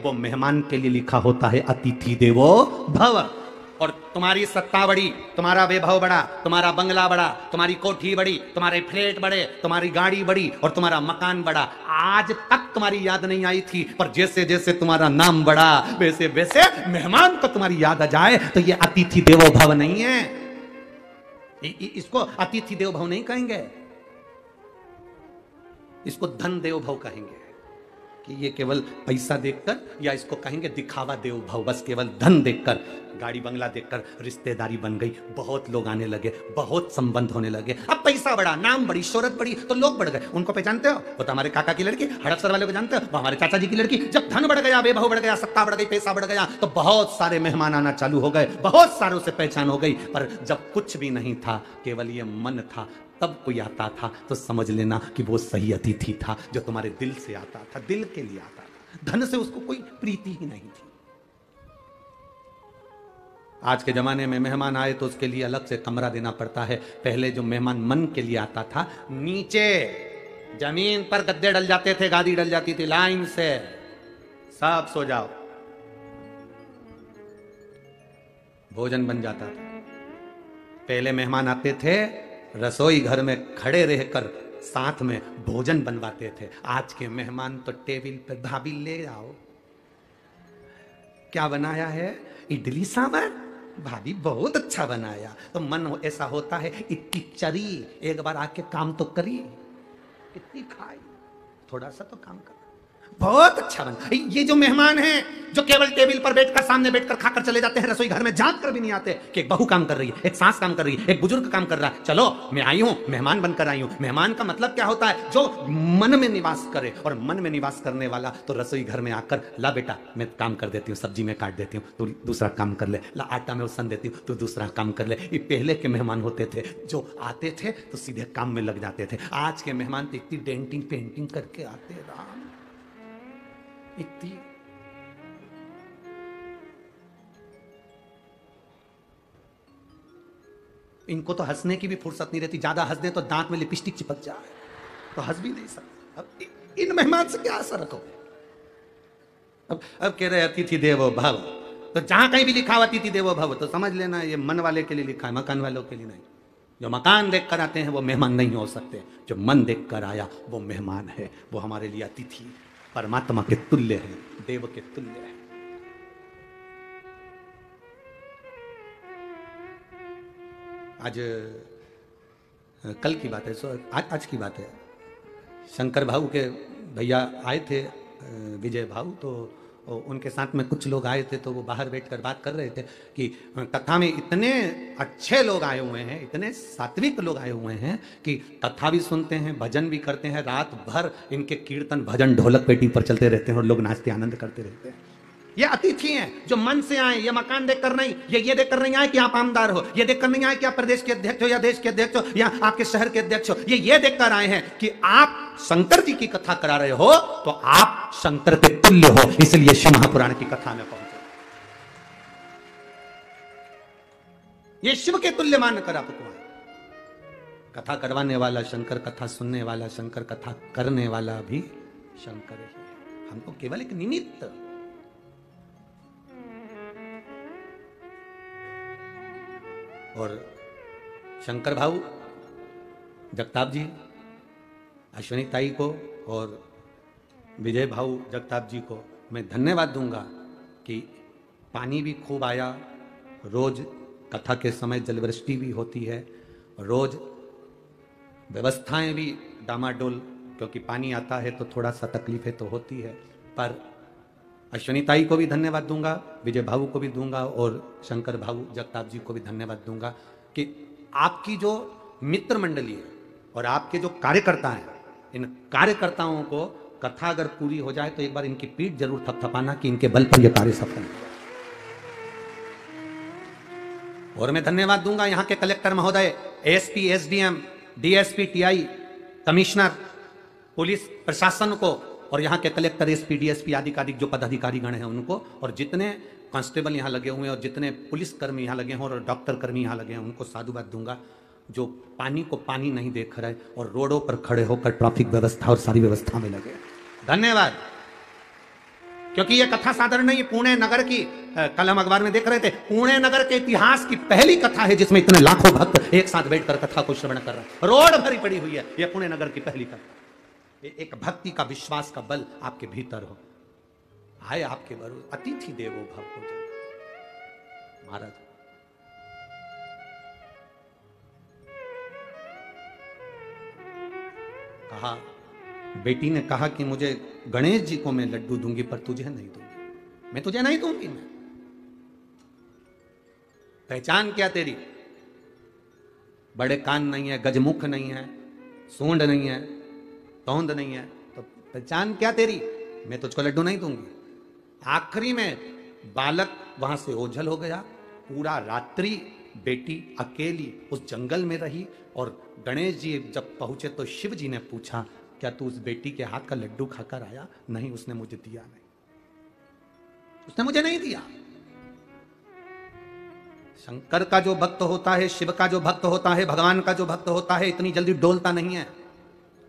A: वो मेहमान के लिए लिखा होता है अतिथि देवो भव। और तुम्हारी सत्ता बड़ी, तुम्हारा वैभव बड़ा, तुम्हारा बंगला बड़ा, तुम्हारी कोठी बड़ी, तुम्हारे फ्लैट बड़े, तुम्हारी गाड़ी बड़ी और तुम्हारा मकान बड़ा, आज तक तुम्हारी याद नहीं आई थी, पर जैसे जैसे तुम्हारा नाम बढ़ा वैसे वैसे मेहमान को तुम्हारी याद आ जाए। तो ये अतिथि देवो भव नहीं है, इसको अतिथि देवो भव नहीं कहेंगे, इसको धन देवो भव कहेंगे कि ये केवल पैसा देखकर, या इसको कहेंगे दिखावा देव भाव, बस केवल धन देखकर, गाड़ी बंगला देखकर रिश्तेदारी बन गई, बहुत लोग आने लगे, बहुत संबंध होने लगे। अब पैसा बढ़ा, नाम बढ़ी, शोहरत बढ़ी, तो लोग बढ़ गए। उनको पहचानते हो, वो तो हमारे काका की लड़की, हड़पसर वाले को जानते हो, वो हमारे चाचा जी की लड़की। जब धन बढ़ गया, वैभव बढ़ गया, सत्ता बढ़ गई, पैसा बढ़ गया, तो बहुत सारे मेहमान आना चालू हो गए, बहुत सारों से पहचान हो गई। पर जब कुछ भी नहीं था, केवल ये मन था, तब कोई आता था तो समझ लेना कि वो सही अतिथि था, जो तुम्हारे दिल से आता था, दिल के लिए आता था। धन से उसको कोई प्रीति ही नहीं थी। आज के जमाने में मेहमान आए तो उसके लिए अलग से कमरा देना पड़ता है। पहले जो मेहमान मन के लिए आता था, नीचे जमीन पर गद्दे डल जाते थे, गादी डल जाती थी, लाइन से सब सो जाओ, भोजन बन जाता था। पहले मेहमान आते थे, रसोई घर में खड़े रहकर साथ में भोजन बनवाते थे। आज के मेहमान तो टेबल पर, भाभी ले आओ, क्या बनाया है, इडली सांभर, भाभी बहुत अच्छा बनाया। तो मन ऐसा होता है, इतनी चरी, एक बार आके काम तो करी, कितनी खाई, थोड़ा सा तो काम कर, बहुत अच्छा बना। ये जो मेहमान हैं, जो केवल टेबल पर बैठकर, सामने बैठकर खाकर चले जाते हैं, रसोई घर में झांक कर भी नहीं आते कि एक बहू काम कर रही है, एक सास काम कर रही है, एक बुजुर्ग काम कर रहा है, चलो मैं आई हूं, मेहमान बनकर आई हूं। मेहमान का मतलब क्या होता है, जो मन में निवास करे, और मन में निवास करने वाला तो रसोई घर में आकर, ला बेटा मैं काम कर देती हूँ, सब्जी में काट देती हूँ, तू दूसरा काम कर ले, ला आटा में उसन देती हूँ, तू दूसरा काम कर ले। ये पहले के मेहमान होते थे, जो आते थे तो सीधे काम में लग जाते थे। आज के मेहमान तो इतनी डेंटिंग पेंटिंग करके आते, राम, इतनी। इनको तो हंसने की भी फुर्सत नहीं रहती, ज्यादा हंस दे तो दांत में लिपस्टिक चिपक जाए, तो हंस भी नहीं सकते। अब इन मेहमान से क्या आशा रखो। अब कह रहे अतिथि देवो भव, तो जहां कहीं भी लिखा हुआ अतिथि देवो भव, तो समझ लेना ये मन वाले के लिए लिखा है, मकान वालों के लिए नहीं। जो मकान देख कर आते हैं वो मेहमान नहीं हो सकते, जो मन देख कर आया वो मेहमान है, वो हमारे लिए अतिथि परमात्मा के तुल्य है, देव के तुल्य है। आज कल की बात है, आज की बात है, शंकर भाऊ के भैया आए थे, विजय भाऊ, तो उनके साथ में कुछ लोग आए थे, तो वो बाहर बैठकर बात कर रहे थे कि कथा में इतने अच्छे लोग आए हुए हैं, इतने सात्विक लोग आए हुए हैं कि कथा भी सुनते हैं, भजन भी करते हैं, रात भर इनके कीर्तन भजन ढोलक पेटी पर चलते रहते हैं और लोग नाचते आनंद करते रहते हैं। ये अतिथि हैं जो मन से आए, ये मकान देखकर नहीं, ये देखकर नहीं आए कि आप आमदार हो, ये देखकर नहीं आए कि आप प्रदेश के अध्यक्ष हो या देश के अध्यक्ष हो या आपके शहर के अध्यक्ष हो, ये देखकर आए हैं कि आप शंकर जी की कथा करा रहे हो तो आप शंकर के तुल्य हो, इसलिए शिव महापुराण की कथा में पहुंचे। ये शिव के तुल्य मानकर आपको आए। कथा करवाने वाला शंकर, कथा सुनने वाला शंकर, कथा करने वाला भी शंकर ही। हमको केवल एक निमित्त, और शंकर भाऊ, जगताप जी, अश्विनी ताई को और विजय भाऊ जगताप जी को मैं धन्यवाद दूंगा कि पानी भी खूब आया, रोज कथा के समय जलवृष्टि भी होती है, रोज व्यवस्थाएं भी डामाडोल, क्योंकि पानी आता है तो थोड़ा सा तकलीफें तो होती है। पर अश्विनी ताई को भी धन्यवाद दूंगा, विजय भाऊ को भी दूंगा और शंकर भाऊ जगताप जी को भी धन्यवाद दूंगा कि आपकी जो मित्र मंडली है और आपके जो कार्यकर्ता हैं, इन कार्यकर्ताओं को कथा अगर पूरी हो जाए तो एक बार इनकी पीठ जरूर थपथपाना कि इनके बल पर यह कार्य सफल हो। और मैं धन्यवाद दूंगा यहाँ के कलेक्टर महोदय, SP, SDM, DSP, TI, commissioner, police प्रशासन को, और यहाँ के कलेक्टर, एसपी, डीएसपी आदि जो पदाधिकारी गण हैं उनको, और जितने कांस्टेबल यहाँ लगे हुए हैं और जितने पुलिस कर्मी यहाँ लगे हैं और डॉक्टर कर्मी यहाँ लगे हैं, उनको साधुवाद दूंगा जो पानी को पानी नहीं देख रहे और रोडों पर खड़े होकर ट्रैफिक व्यवस्था और सारी व्यवस्था में लगे। धन्यवाद। क्योंकि यह कथा साधारण नहीं है, पुणे नगर की, कल हम अखबार में देख रहे थे, पुणे नगर के इतिहास की पहली कथा है जिसमें इतने लाखों भक्त एक साथ बैठकर कथा को श्रवण कर रहे हैं। रोड भरी पड़ी हुई है, यह पुणे नगर की पहली कथा। एक भक्ति का, विश्वास का बल आपके भीतर हो, आए आपके बरू, अतिथि देवो भव हो जाए। महाराज कहा बेटी ने कहा कि मुझे गणेश जी को मैं लड्डू दूंगी पर तुझे नहीं दूंगी, मैं तुझे नहीं दूंगी। मैं पहचान क्या तेरी? बड़े कान नहीं है, गजमुख नहीं है, सूंड नहीं है, तोंद नहीं है, तो पहचान क्या तेरी? मैं तुझको लड्डू नहीं दूंगी। आखिरी में बालक वहां से ओझल हो गया। पूरा रात्रि बेटी अकेली उस जंगल में रही। और गणेश जी जब पहुंचे तो शिव जी ने पूछा, क्या तू उस बेटी के हाथ का लड्डू खाकर आया? नहीं, उसने मुझे दिया नहीं, उसने मुझे नहीं दिया। शंकर का जो भक्त होता है, शिव का जो भक्त होता है, भगवान का जो भक्त होता है, इतनी जल्दी डोलता नहीं है।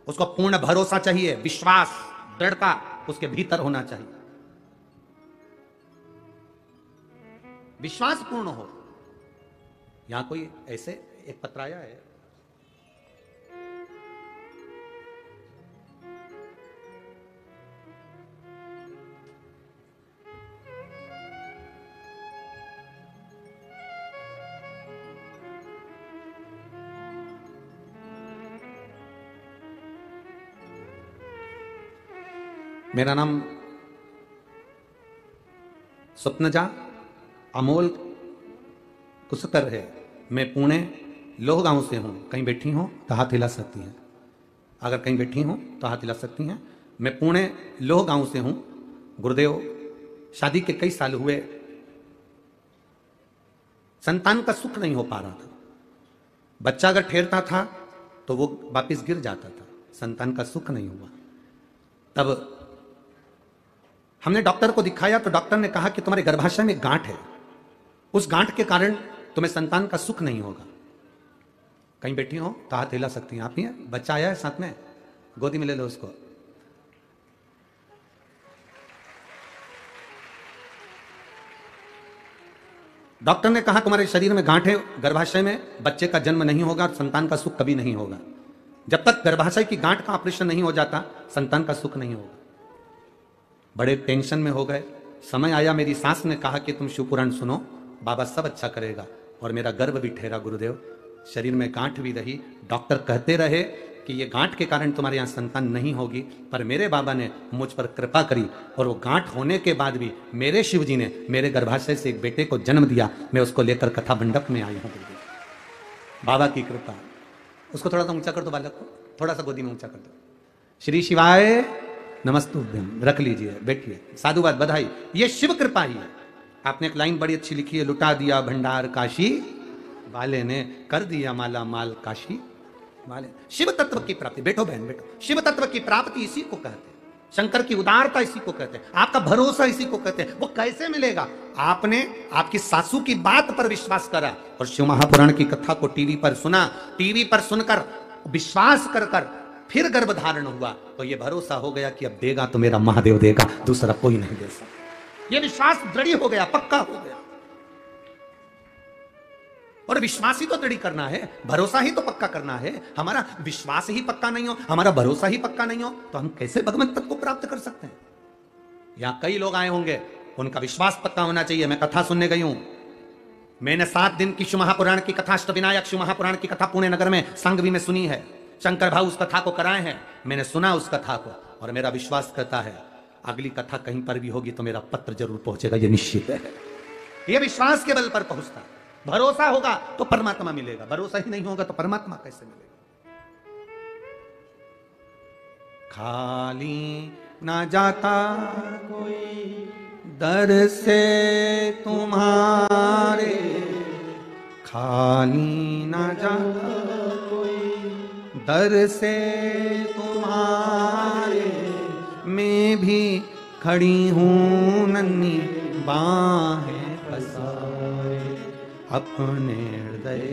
A: उसको पूर्ण भरोसा चाहिए, विश्वास, दृढ़ता उसके भीतर होना चाहिए। विश्वास पूर्ण हो। यहां कोई ऐसे एक पत्र आया है, मेरा नाम स्वप्नजा अमोल कुसकर है। मैं पुणे लोह गांव से हूं। कहीं बैठी हो तो हाथ हिला सकती हैं, अगर कहीं बैठी हो तो हाथ हिला सकती हैं। मैं पुणे लोह गांव से हूं। गुरुदेव, शादी के कई साल हुए, संतान का सुख नहीं हो पा रहा था। बच्चा अगर ठहरता था तो वो वापिस गिर जाता था, संतान का सुख नहीं हुआ। तब हमने डॉक्टर को दिखाया तो डॉक्टर ने कहा कि तुम्हारे गर्भाशय में गांठ है, उस गांठ के कारण तुम्हें संतान का सुख नहीं होगा। कहीं बैठी हो तो हाथ हिला सकती हैं आप। ही हैं, बच्चा आया है साथ में, गोदी में ले लो उसको। डॉक्टर ने कहा तुम्हारे शरीर में गांठ है, गर्भाशय में बच्चे का जन्म नहीं होगा, संतान का सुख कभी नहीं होगा। जब तक गर्भाशय की गांठ का ऑपरेशन नहीं हो जाता, संतान का सुख नहीं होगा। बड़े टेंशन में हो गए। समय आया, मेरी सास ने कहा कि तुम शिवपुराण सुनो, बाबा सब अच्छा करेगा। और मेरा गर्भ भी ठहरा गुरुदेव, शरीर में गांठ भी रही। डॉक्टर कहते रहे कि ये गांठ के कारण तुम्हारे यहाँ संतान नहीं होगी, पर मेरे बाबा ने मुझ पर कृपा करी और वो गांठ होने के बाद भी मेरे शिव जी ने मेरे गर्भाशय से एक बेटे को जन्म दिया। मैं उसको लेकर कथा मंडप में आई हूँ। बाबा की कृपा। उसको थोड़ा सा ऊंचा कर दो, बालक को थोड़ा सा गोदी में ऊंचा कर दो। श्री शिवाय नमस्तुभ्यम। रख लीजिए, बैठिए। साधुवाद, बधाई, ये शिव कृपा ही है। आपने एक लाइन बड़ी अच्छी लिखी है, लुटा दिया भंडार काशी वाले ने, कर दिया माला माल काशी वाले। शिव तत्व की प्राप्ति, बैठो बहन बैठो, शिव तत्व की प्राप्ति इसी को कहते हैं। शंकर की उदारता इसी को कहते हैं, आपका भरोसा इसी को कहते हैं। वो कैसे मिलेगा? आपने आपकी सासू की बात पर विश्वास करा और शिव महापुराण की कथा को टीवी पर सुना, टीवी पर सुनकर विश्वास कर कर फिर गर्भ धारण हुआ, तो यह भरोसा हो गया कि अब देगा तो मेरा महादेव देगा, दूसरा कोई नहीं दे सकता। यह विश्वास दृढ़ हो गया, पक्का हो गया। और विश्वास ही तो दृढ़ करना है, भरोसा ही तो पक्का करना है। हमारा विश्वास ही पक्का नहीं हो, हमारा भरोसा ही पक्का नहीं हो, तो हम कैसे भगवत तत्व को प्राप्त कर सकते हैं? यहां कई लोग आए होंगे, उनका विश्वास पक्का होना चाहिए। मैं कथा सुनने गई हूं, मैंने 7 दिन की शिव महापुराण की कथा, अष्टविनायक शिव महापुराण की कथा पुणे नगर में सांगवी में सुनी है। शंकर भाऊ उस कथा को कराए हैं, मैंने सुना उस कथा को, और मेरा विश्वास करता है अगली कथा कहीं पर भी होगी तो मेरा पत्र जरूर पहुंचेगा, यह निश्चित है। यह विश्वास के बल पर पहुंचता है। भरोसा होगा तो परमात्मा मिलेगा, भरोसा ही नहीं होगा तो परमात्मा कैसे मिलेगा? खाली ना जाता कोई दर से तुम्हारे, खाली ना जाता दर से तुम्हारे, मैं भी खड़ी हूँ नन्ही बाहें पसारे, अपने हृदय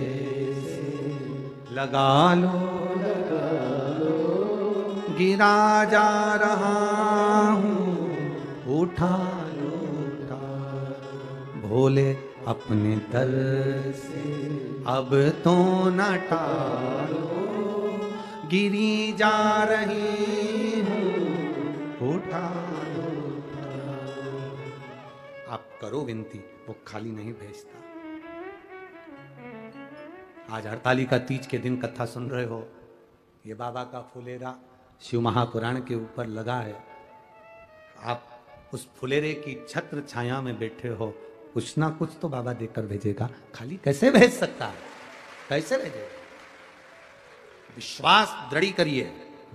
A: से लगा लो, गिरा जा रहा हूँ, उठा लो, भोले अपने दर से अब तो न टालो, गिरी जा रही हूँ, उठा लो। आप करो विनती, वो खाली नहीं भेजता। आज हड़ताली का तीज के दिन कथा सुन रहे हो, ये बाबा का फुलेरा शिव महापुराण के ऊपर लगा है, आप उस फुलेरे की छत्र छाया में बैठे हो, कुछ ना कुछ तो बाबा देकर भेजेगा, खाली कैसे भेज सकता है, कैसे भेजेगा? विश्वास दृढ़ करिए,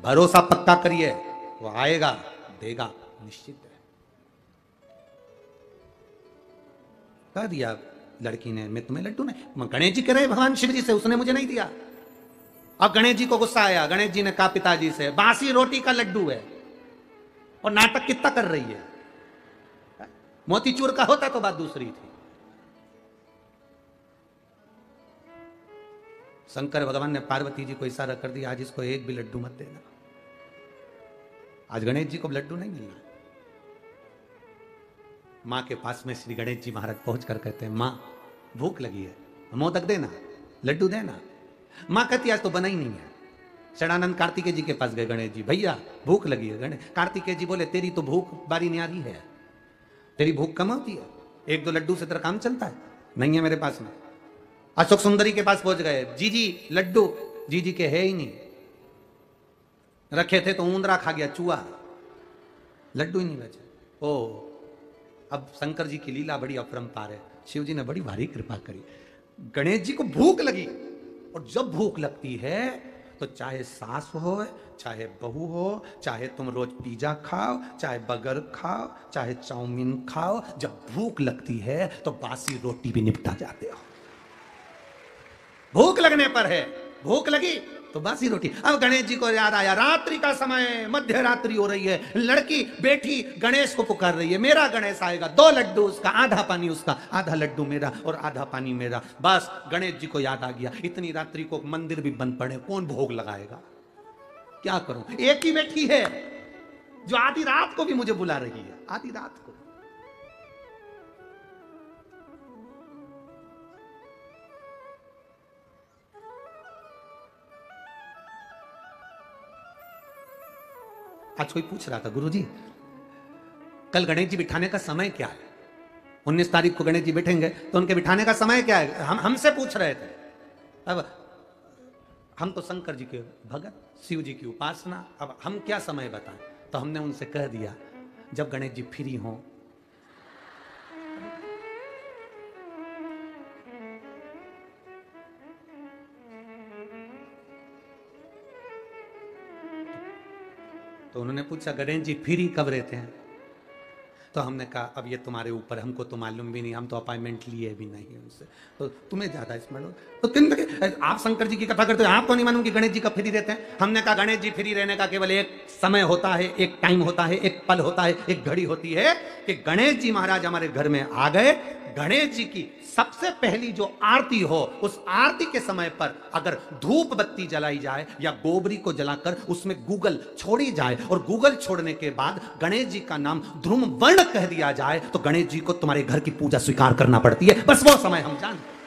A: भरोसा पक्का करिए, वो आएगा, देगा, निश्चित है। कह दिया लड़की ने, मैं तुम्हें लड्डू नहीं, गणेश जी कह रहे भगवान शिव जी से, उसने मुझे नहीं दिया। अब गणेश जी को गुस्सा आया, गणेश जी ने कहा पिताजी से, बासी रोटी का लड्डू है और नाटक कितना कर रही है, मोतीचूर का होता तो बात दूसरी थी। शंकर भगवान ने पार्वती जी को इशारा कर दिया, आज इसको एक भी लड्डू मत देना। आज गणेश जी को लड्डू नहीं मिलना। मां के पास में श्री गणेश जी महाराज पहुंचकर कहते हैं, मां भूख लगी है, मोदक देना, लड्डू देना। मां कहती आज तो बना ही नहीं है। षडानंद कार्तिकेय जी के पास गए, गणेश जी भैया भूख लगी है। गणेश कार्तिकेय जी बोले, तेरी तो भूख बारी न्यारी है, तेरी भूख कम होती है, एक दो लड्डू से तेरा काम चलता है, नहीं है मेरे पास में। अशोक सुंदरी के पास पहुंच गए, जीजी लड्डू, जीजी के है ही नहीं, रखे थे तो ऊंदरा खा गया, चूहा, लड्डू ही नहीं बचे। ओ अब शंकर जी की लीला बड़ी अपरंपार है, शिव जी ने बड़ी भारी कृपा करी। गणेश जी को भूख लगी, और जब भूख लगती है तो चाहे सास हो, चाहे बहू हो, चाहे तुम रोज पिज्जा खाओ, चाहे बर्गर खाओ, चाहे चाउमीन खाओ, जब भूख लगती है तो बासी रोटी भी निपटा जाते हो। भूख लगने पर है, भूख लगी तो बासी रोटी। अब गणेश जी को याद आया, रात्रि का समय, मध्य रात्रि हो रही है, लड़की बेटी गणेश को पुकार रही है, मेरा गणेश आएगा, 2 लड्डू उसका, आधा पानी उसका, आधा लड्डू मेरा और आधा पानी मेरा। बस गणेश जी को याद आ गया, इतनी रात्रि को मंदिर भी बंद पड़े, कौन भोग लगाएगा, क्या करूं? एक ही बेटी है जो आधी रात को भी मुझे बुला रही है, आधी रात को। आज कोई पूछ रहा था, गुरुजी कल गणेश जी बिठाने का समय क्या है? 19 तारीख को गणेश जी बैठेंगे तो उनके बिठाने का समय क्या है? हमसे पूछ रहे थे। अब हम तो शंकर जी के भगत, शिव जी की उपासना, अब हम क्या समय बताएं? तो हमने उनसे कह दिया, जब गणेश जी फ्री हों। तो उन्होंने पूछा, गणेश जी फ्री कब रहते हैं? तो हमने कहा, अब ये तुम्हारे ऊपर, हमको तो मालूम भी नहीं, हम तो अपॉइंटमेंट लिए भी नहीं उनसे, तो तुम्हें ज्यादा स्मरण। तो आप शंकर जी की कथा करते हो, आप तो नहीं मालूम कि गणेश जी कब फ्री रहते हैं? हमने कहा, गणेश जी फ्री रहने का केवल एक समय होता है, एक टाइम होता है, एक पल होता है, एक घड़ी होती है कि गणेश जी महाराज हमारे घर में आ गए। गणेश जी की सबसे पहली जो आरती हो, उस आरती के समय पर अगर धूप बत्ती जलाई जाए या गोबरी को जलाकर उसमें गूगल छोड़ी जाए और गूगल छोड़ने के बाद गणेश जी का नाम ध्रुम वर्ण कह दिया जाए, तो गणेश जी को तुम्हारे घर की पूजा स्वीकार करना पड़ती है। बस वो समय हम जानते हैं।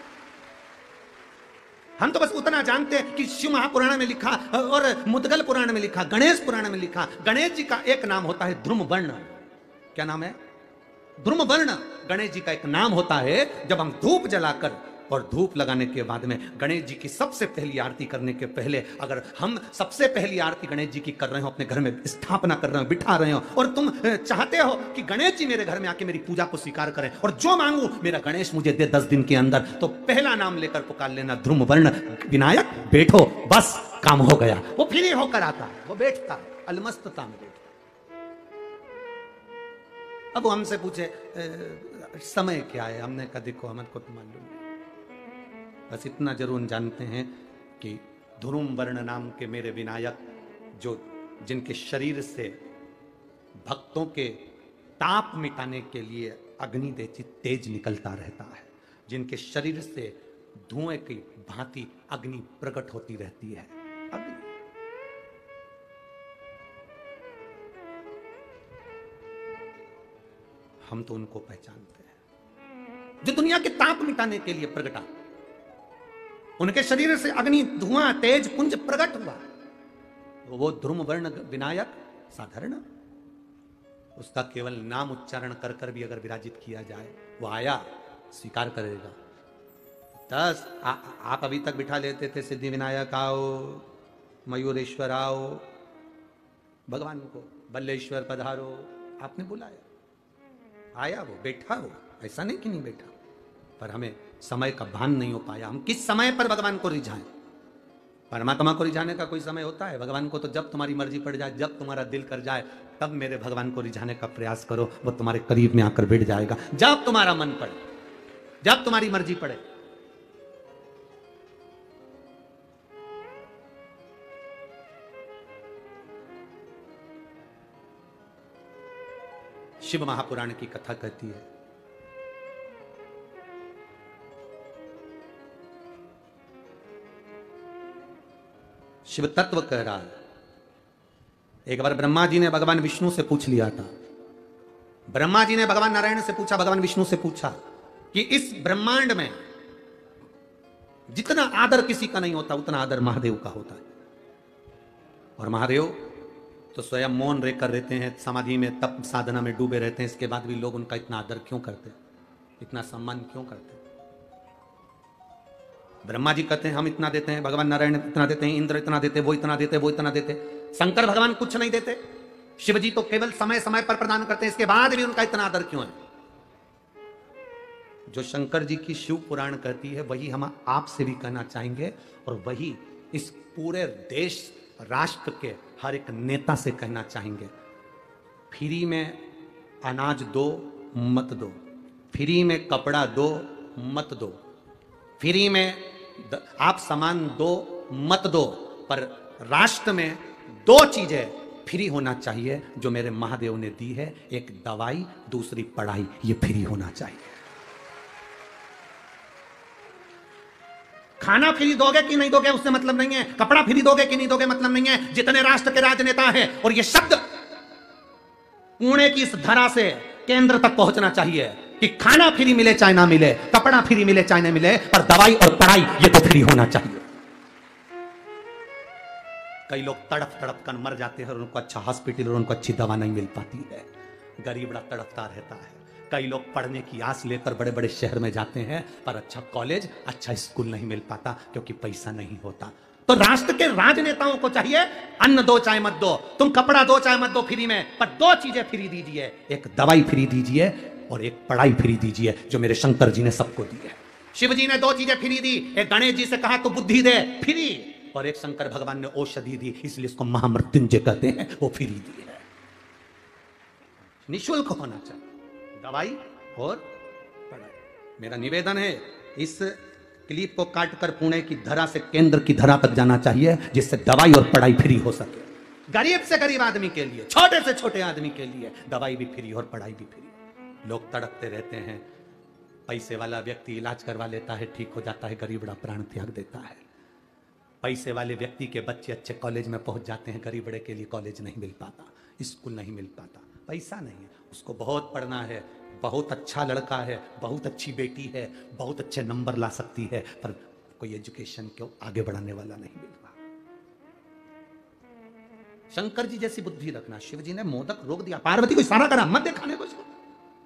A: हम तो बस उतना जानते हैं कि शिव महापुराण में लिखा और मुद्गल पुराण में लिखा, गणेश पुराण में लिखा, गणेश जी का एक नाम होता है ध्रुम वर्ण। क्या नाम है? ध्रुम वर्ण गणेश जी का एक नाम होता है। जब हम धूप जलाकर और धूप लगाने के बाद में गणेश जी की सबसे पहली आरती करने के पहले, अगर हम सबसे पहली आरती गणेश जी की कर रहे हो, अपने घर में स्थापना कर रहे हो, बिठा रहे हो, और तुम चाहते हो कि गणेश जी मेरे घर में आके मेरी पूजा को स्वीकार करें और जो मांगू मेरा गणेश मुझे दे 10 दिन के अंदर, तो पहला नाम लेकर पुकार लेना, ध्रुम वर्ण विनायक, बैठो, बस काम हो गया। वो फ्री होकर आता है, वो बैठता है, अलमस्तता में बैठता। अब वो हमसे पूछे समय क्या है? हमने कहा, देखो हमारे को तो मालूम नहीं, बस इतना जरूर जानते हैं कि ध्रुम वर्ण नाम के मेरे विनायक, जो जिनके शरीर से भक्तों के ताप मिटाने के लिए अग्नि तेज निकलता रहता है, जिनके शरीर से धुएं की भांति अग्नि प्रकट होती रहती है। अग्नि हम तो उनको पहचानते हैं जो दुनिया के ताप मिटाने के लिए प्रगटा, उनके शरीर से अग्नि धुआं तेज पुंज प्रकट हुआ। तो वो ध्रुम वर्ण विनायक साधारण, उसका केवल नाम उच्चारण कर कर भी अगर विराजित किया जाए, वो आया स्वीकार करेगा। 10 आप अभी तक बिठा लेते थे, सिद्धि विनायक आओ, मयूरेश्वर आओ, भगवान को, बल्लेश्वर पधारो, आपने बुलाया, आया वो, बैठा वो, ऐसा नहीं कि नहीं बैठा, पर हमें समय का भान नहीं हो पाया। हम किस समय पर भगवान को रिझाएं? परमात्मा को रिझाने का कोई समय होता है? भगवान को तो जब तुम्हारी मर्जी पड़ जाए, जब तुम्हारा दिल कर जाए, तब मेरे भगवान को रिझाने का प्रयास करो, वो तुम्हारे करीब में आकर बैठ जाएगा, जब तुम्हारा मन पड़े, जब तुम्हारी मर्जी पड़े। शिव महापुराण की कथा कहती है, शिव तत्व कह रहा है। एक बार ब्रह्मा जी ने भगवान विष्णु से पूछ लिया था, ब्रह्मा जी ने भगवान नारायण से पूछा, भगवान विष्णु से पूछा कि इस ब्रह्मांड में जितना आदर किसी का नहीं होता, उतना आदर महादेव का होता है। और महादेव तो स्वयं मौन रहकर रहते हैं, समाधि में, तप साधना में डूबे रहते हैं, इसके बाद भी लोग उनका इतना आदर क्यों करते, इतना सम्मान क्यों करते? ब्रह्मा जी कहते हैं हम इतना देते हैं, भगवान नारायण इतना देते हैं, इंद्र इतना देते, वो इतना देते, वो इतना देते, शंकर भगवान कुछ नहीं देते। शिव जी तो केवल समय समय पर प्रदान करते हैं, इसके बाद भी उनका इतना आदर क्यों है? जो शंकर जी की शिव पुराण कहती है, वही हम आपसे भी कहना चाहेंगे, और वही इस पूरे देश राष्ट्र के हर एक नेता से कहना चाहेंगे। फ्री में अनाज दो मत दो, फ्री में कपड़ा दो मत दो, फ्री में आप सामान दो मत दो, पर राष्ट्र में दो चीजें फ्री होना चाहिए जो मेरे महादेव ने दी है, एक दवाई, दूसरी पढ़ाई, ये फ्री होना चाहिए। खाना फ्री दोगे कि नहीं दोगे उससे मतलब नहीं है, कपड़ा फ्री दोगे कि नहीं दोगे मतलब नहीं है। जितने राष्ट्र के राजनेता हैं, और ये शब्द पुणे की इस धरा से केंद्र तक पहुंचना चाहिए कि खाना फ्री मिले चाहे ना मिले, कपड़ा फ्री मिले चाहे ना मिले, पर दवाई और पढ़ाई ये तो फ्री होना चाहिए। कई लोग तड़प तड़प कर मर जाते हैं और उनको अच्छा हॉस्पिटल और उनको अच्छी दवा नहीं मिल पाती है, गरीब बड़ा तड़पता रहता है। कई लोग पढ़ने की आस लेकर बड़े बड़े शहर में जाते हैं, पर अच्छा कॉलेज, अच्छा स्कूल नहीं मिल पाता क्योंकि पैसा नहीं होता। तो राष्ट्र के राजनेताओं को चाहिए, अन्न दो चाहे मत दो, तुम कपड़ा दो चाहे मत दो फ्री में, पर दो चीजें फ्री दीजिए, एक दवाई फ्री दीजिए और एक पढ़ाई फ्री दीजिए, जो मेरे शंकर जी ने सबको दी है। शिव जी ने दो चीजें फ्री दी, एक गणेश जी से कहा तो बुद्धि दे, फ्री, और एक शंकर भगवान ने औषधि दी, इसलिए इसको महामृत्युंजय कहते हैं, वो फ्री दी है। निःशुल्क होना चाहिए दवाई और पढ़ाई। मेरा निवेदन है, इस क्लिप को काटकर पुणे की धरा से केंद्र की धरा तक जाना चाहिए, जिससे दवाई और पढ़ाई फ्री हो सके। गरीब से गरीब आदमी के लिए, छोटे से छोटे आदमी के लिए दवाई भी फ्री और पढ़ाई भी फ्री। लोग तड़पते रहते हैं, पैसे वाला व्यक्ति इलाज करवा लेता है, ठीक हो जाता है, गरीब बड़ा प्राण त्याग देता है। पैसे वाले व्यक्ति के बच्चे अच्छे कॉलेज में पहुंच जाते हैं, गरीब बड़े के लिए कॉलेज नहीं मिल पाता, स्कूल नहीं मिल पाता, पैसा नहीं है, उसको बहुत पढ़ना है, बहुत अच्छा लड़का है, बहुत अच्छी बेटी है, बहुत अच्छे नंबर ला सकती है, पर कोई एजुकेशन को आगे बढ़ाने वाला नहीं मिल रहा। शंकर जी जैसी बुद्धि रखना। शिव जी ने मोदक रोक दिया, पार्वती को इशारा करा, मत दे खाने को,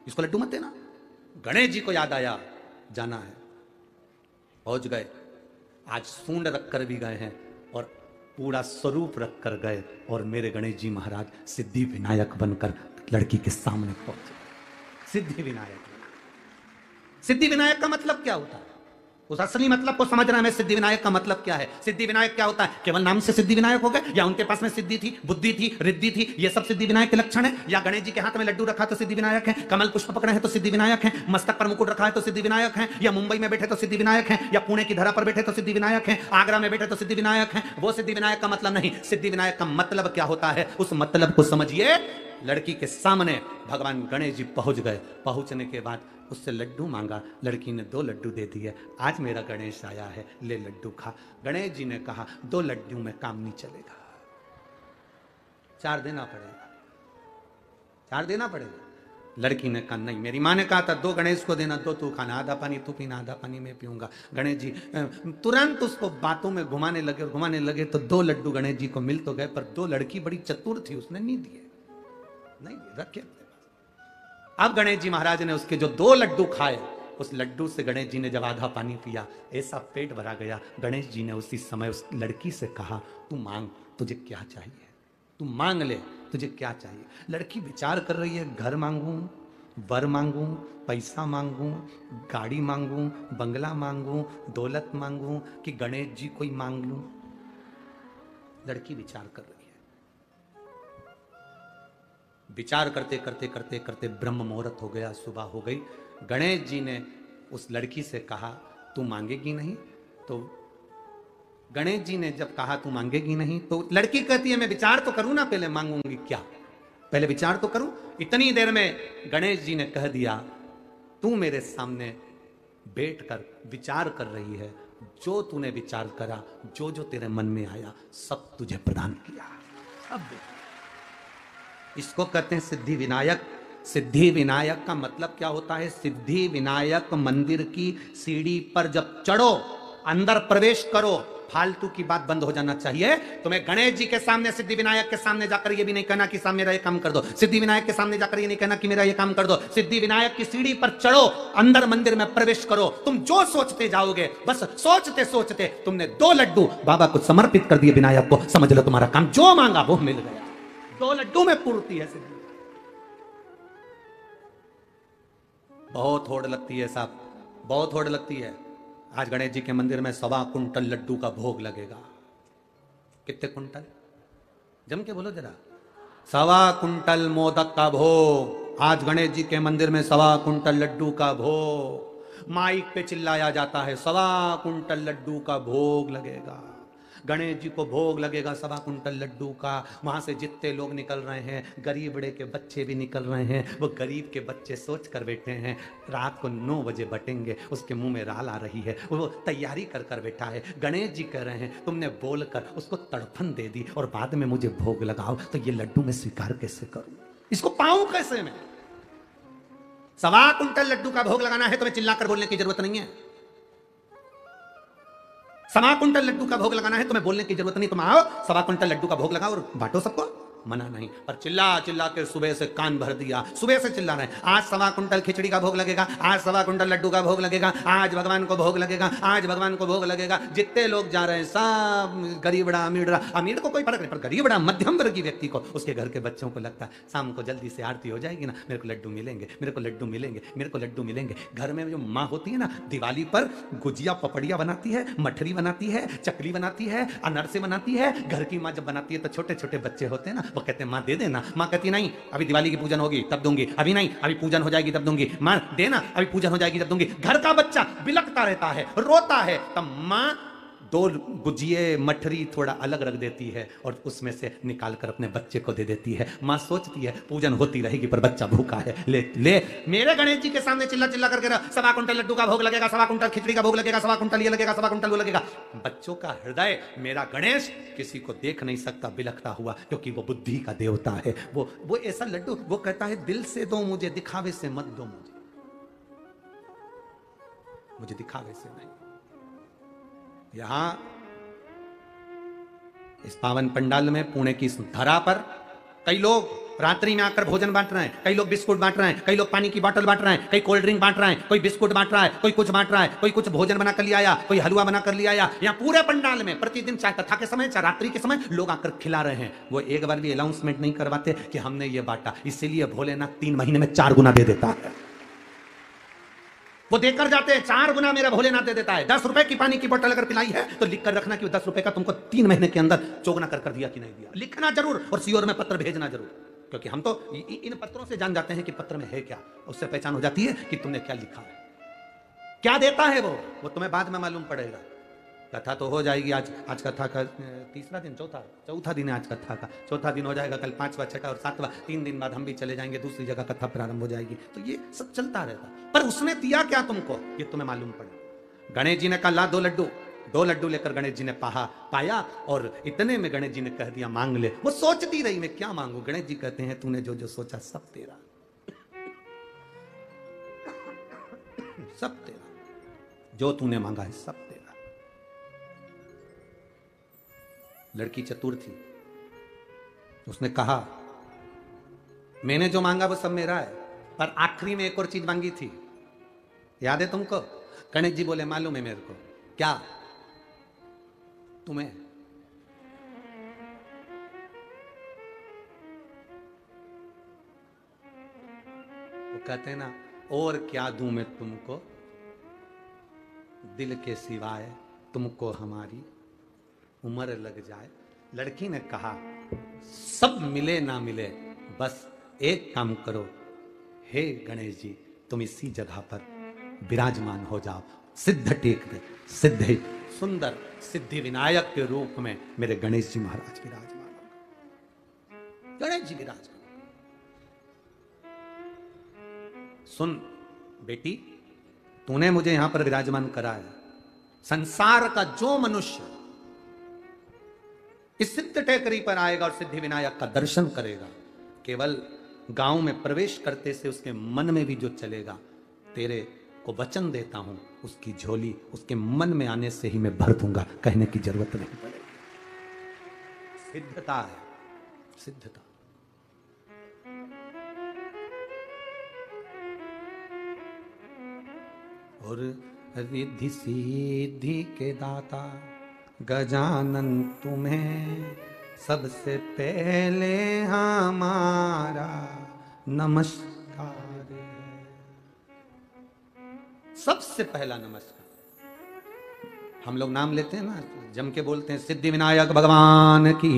A: इसको लड्डू मत देना। गणेश जी को याद आया, जाना है, पहुंच गए। आज सूंड रखकर भी गए हैं और पूरा स्वरूप रखकर गए, और मेरे गणेश जी महाराज सिद्धि विनायक बनकर लड़की के सामने पहुंचे। सिद्धि विनायक, सिद्धि विनायक का मतलब क्या होता है? उस असली मतलब को समझना है। सिद्धि विनायक का मतलब क्या है? सिद्धि विनायक क्या होता है? केवल नाम से सिद्धि विनायक हो गए, या उनके पास में सिद्धि थी, बुद्धि थी, रिद्धि थी, ये सब सिद्धि विनायक के लक्षण है? या गणेश जी के हाथ में लड्डू रखा तो सिद्धि विनायक है, कमल पुष्प पकड़े हैं तो सिद्धि विनायक है, मस्तक पर मुकुट रखा है तो सिद्धि विनायक है, या मुंबई में बैठे तो सिद्धि विनायक है, या पुणे की धरा पर बैठे तो सिद्धि विनायक है, आगरा में बैठे तो सिद्धि विनायक है? वो सिद्धि विनायक का मतलब नहीं। सिद्धि विनायक का मतलब क्या होता है, उस मतलब को समझिए। लड़की के सामने भगवान गणेश जी पहुंच गए। पहुंचने के बाद उससे लड्डू मांगा, लड़की ने 2 लड्डू दे दिए। आज मेरा गणेश आया है, ले लड्डू खा। गणेश जी ने कहा 2 लड्डू में काम नहीं चलेगा, 4 देना पड़ेगा, 4 देना पड़ेगा। लड़की ने कहा नहीं। मेरी माँ ने कहा था 2 गणेश को देना, 2 तू खाना, आधा पानी तू पीना, आधा पानी मैं पीऊंगा। गणेश जी तुरंत उसको बातों में घुमाने लगे, और घुमाने लगे तो 2 लड्डू गणेश जी को मिल तो गए, पर 2 लड़की बड़ी चतुर थी, उसने नहीं दिए, नहीं रखे। अब गणेश जी महाराज ने उसके जो 2 लड्डू खाए, उस लड्डू से गणेश जी ने जब आधा पानी पिया, ऐसा पेट भरा गया। गणेश जी ने उसी समय उस लड़की से कहा तू मांग, तुझे क्या चाहिए? तू मांग ले, तुझे क्या चाहिए। लड़की विचार कर रही है, घर मांगू, वर मांगू, पैसा मांगू, गाड़ी मांगू, बंगला मांगू, दौलत मांगू, कि गणेश जी कोई मांग लूं। लड़की विचार कर रही है। विचार करते करते करते करते ब्रह्म मुहूर्त हो गया, सुबह हो गई। गणेश जी ने उस लड़की से कहा तू मांगेगी नहीं? तो गणेश जी ने जब कहा तू मांगेगी नहीं, तो लड़की कहती है मैं विचार तो करूं ना, पहले मांगूंगी क्या, पहले विचार तो करूं। इतनी देर में गणेश जी ने कह दिया तू मेरे सामने बैठकर विचार कर रही है, जो तूने विचार करा, जो जो तेरे मन में आया, सब तुझे प्रदान किया। अब इसको कहते हैं सिद्धि विनायक। सिद्धि विनायक का मतलब क्या होता है? सिद्धि विनायक मंदिर की सीढ़ी पर जब चढ़ो, अंदर प्रवेश करो, फालतू की बात बंद हो जाना चाहिए। तुम्हें गणेश जी के सामने, सिद्धि विनायक के सामने जाकर ये भी नहीं कहना कि सामने मेरा ये काम कर दो। सिद्धि विनायक के सामने जाकर ये नहीं कहना कि मेरा ये काम कर दो। सिद्धि विनायक की सीढ़ी पर चढ़ो, अंदर मंदिर में प्रवेश करो, तुम जो सोचते जाओगे, बस सोचते सोचते तुमने 2 लड्डू बाबा को समर्पित कर दिए विनायक को, समझ लो तुम्हारा काम जो मांगा वो मिल गया। 2 लड्डू में पूर्ति है सिद्धि। बहुत होड़ लगती है साहब, बहुत होड़ लगती है। आज गणेश जी के मंदिर में 1.25 कुंटल लड्डू का भोग लगेगा। कितने कुंटल? जम के बोलो जरा। 1.25 कुंटल मोदक का भोग। आज गणेश जी के मंदिर में 1.25 कुंटल लड्डू का भोग। माइक पे चिल्लाया जाता है 1.25 कुंटल लड्डू का भोग लगेगा। गणेश जी को भोग लगेगा 1.25 कुंटल लड्डू का। वहां से जितने लोग निकल रहे हैं, गरीब बड़े के बच्चे भी निकल रहे हैं। वो गरीब के बच्चे सोच कर बैठे हैं रात को 9 बजे बटेंगे, उसके मुंह में राल आ रही है, वो तैयारी कर कर बैठा है। गणेश जी कह रहे हैं तुमने बोलकर उसको तड़फन दे दी और बाद में मुझे भोग लगाओ, तो ये लड्डू मैं स्वीकार कैसे करूं, इसको पाऊं कैसे मैं? 1.25 कुंटल लड्डू का भोग लगाना है, तुम्हें चिल्लाकर बोलने की जरूरत नहीं है। 1.25 कुंटल लड्डू का भोग लगाना है, तुम्हें बोलने की जरूरत नहीं। तुम आओ 1.25 कुंटल लड्डू का भोग लगाओ और बांटो सबको, मना नहीं। पर चिल्ला चिल्ला के सुबह से कान भर दिया, सुबह से चिल्ला रहे हैं आज 1.25 कुंटल खिचड़ी का भोग लगेगा, आज 1.25 कुंटल लड्डू का भोग लगेगा, आज भगवान को भोग लगेगा, आज भगवान को भोग लगेगा। जितने लोग जा रहे हैं सब गरीबड़ा अमीरड़ा, अमीर को कोई फर्क नहीं, पर गरीबड़ा मध्यम वर्गीय व्यक्ति को, उसके घर के बच्चों को लगता है शाम को जल्दी से आरती हो जाएगी ना, मेरे को लड्डू मिलेंगे, मेरे को लड्डू मिलेंगे, मेरे को लड्डू मिलेंगे। घर में जो माँ होती है ना, दिवाली पर गुजिया पपड़िया बनाती है, मठरी बनाती है, चकली बनाती है, अनरसे बनाती है। घर की माँ जब बनाती है तो छोटे छोटे बच्चे होते हैं ना, वो कहते हैं माँ दे देना। माँ कहती नहीं अभी दिवाली की पूजन होगी तब दूंगी, अभी नहीं अभी पूजन हो जाएगी तब दूंगी, माँ देना अभी पूजन हो जाएगी तब दूंगी। घर का बच्चा बिलखता रहता है, रोता है, तब माँ 2 गुजिये मठरी थोड़ा अलग रख देती है और उसमें से निकाल कर अपने बच्चे को दे देती है। माँ सोचती है पूजन होती रहेगी पर बच्चा भूखा है, ले ले मेरे गणेश जी के सामने चिल्ला चिल्ला करके 1.25 कुंटल लड्डू का भोग लगेगा, 1.25 कुंटल खिचड़ी का भोग लगेगा, 1.25 कुंटल ये लगेगा, 1.25 कुंटल वो लगेगा। बच्चों का हृदय मेरा गणेश किसी को देख नहीं सकता बिलखता हुआ, क्योंकि वो बुद्धि का देवता है। वो ऐसा लड्डू, वो कहता है दिल से दो मुझे, दिखावे से मत दो मुझे दिखावे से नहीं। यहां इस पावन पंडाल में, पुणे की इस धरा पर कई लोग रात्रि में आकर भोजन बांट रहे हैं, कई लोग बिस्कुट बांट रहे हैं, कई लोग पानी की बोतल बांट रहे हैं, कई कोल्ड ड्रिंक बांट रहे हैं, कोई बिस्कुट बांट रहा है, कोई कुछ बांट रहा है, कोई कुछ भोजन बना कर लिया आया, कोई हलवा बना कर लिया आया। यहाँ पूरे पंडाल में प्रतिदिन चाहे कथा के समय चाहे रात्रि के समय लोग आकर खिला रहे हैं। वो एक बार भी अनाउंसमेंट नहीं करवाते कि हमने ये बांटा, इसीलिए भोलेनाथ 3 महीने में 4 गुना दे देता है। वो देकर जाते हैं 4 गुना मेरा भोलेनाथ दे देता है। 10 रुपए की पानी की बोतल अगर पिलाई है तो लिख कर रखना कि 10 रुपए का तुमको 3 महीने के अंदर चौगुना कर दिया कि नहीं दिया, लिखना जरूर और सीओर में पत्र भेजना जरूर, क्योंकि हम तो इन पत्रों से जान जाते हैं कि पत्र में है क्या, उससे पहचान हो जाती है कि तुमने क्या लिखा है, क्या देता है वो तुम्हें बाद में मालूम पड़ेगा। कथा तो हो जाएगी आज कथा का तीसरा दिन, चौथा दिन है आज कथा का, चौथा दिन हो जाएगा, कल 5वां 6वां और 7वां, 3 दिन बाद हम भी चले जाएंगे, दूसरी जगह कथा प्रारंभ हो जाएगी। तो ये सब चलता रहता, पर उसने दिया क्या तुमको ये तुम्हें मालूम पड़े। गणेश जी ने कहा ला 2 लड्डू लेकर गणेश जी ने पाया और इतने में गणेश जी ने कह दिया मांग ले। वो सोचती रही मैं क्या मांगू। गणेश जी कहते हैं तूने जो जो सोचा सब तेरा, सब तेरा, जो तूने मांगा है सब तेरा। लड़की चतुर थी, उसने कहा मैंने जो मांगा वो सब मेरा है, पर आखिरी में एक और चीज मांगी थी, याद है तुमको? गणेश जी बोले मालूम है मेरे को। क्या? तुम्हें वो कहते हैं ना, और क्या दूं मैं तुमको, दिल के सिवाय तुमको हमारी उम्र लग जाए। लड़की ने कहा, सब मिले ना मिले, बस एक काम करो, हे गणेश जी तुम इसी जगह पर विराजमान हो जाओ। सिद्ध टेक दे, सिद्ध सुंदर सिद्धि विनायक के रूप में मेरे गणेश जी महाराज विराजमान हो। गणेश जी विराजमान। सुन बेटी, तूने मुझे यहां पर विराजमान कराया। संसार का जो मनुष्य इस सिद्ध टेकरी पर आएगा और सिद्धि विनायक का दर्शन करेगा, केवल गांव में प्रवेश करते से उसके मन में भी जो चलेगा, तेरे को वचन देता हूं, उसकी झोली उसके मन में आने से ही मैं भर दूंगा, कहने की जरूरत नहीं पड़ेगी। सिद्धता है, सिद्धता। और रिद्धि सिद्धि के दाता गजानन तुम्हें सबसे पहले हमारा नमस्कार है। सबसे पहला नमस्कार। हम लोग नाम लेते हैं ना, जम के बोलते हैं सिद्धि विनायक भगवान की।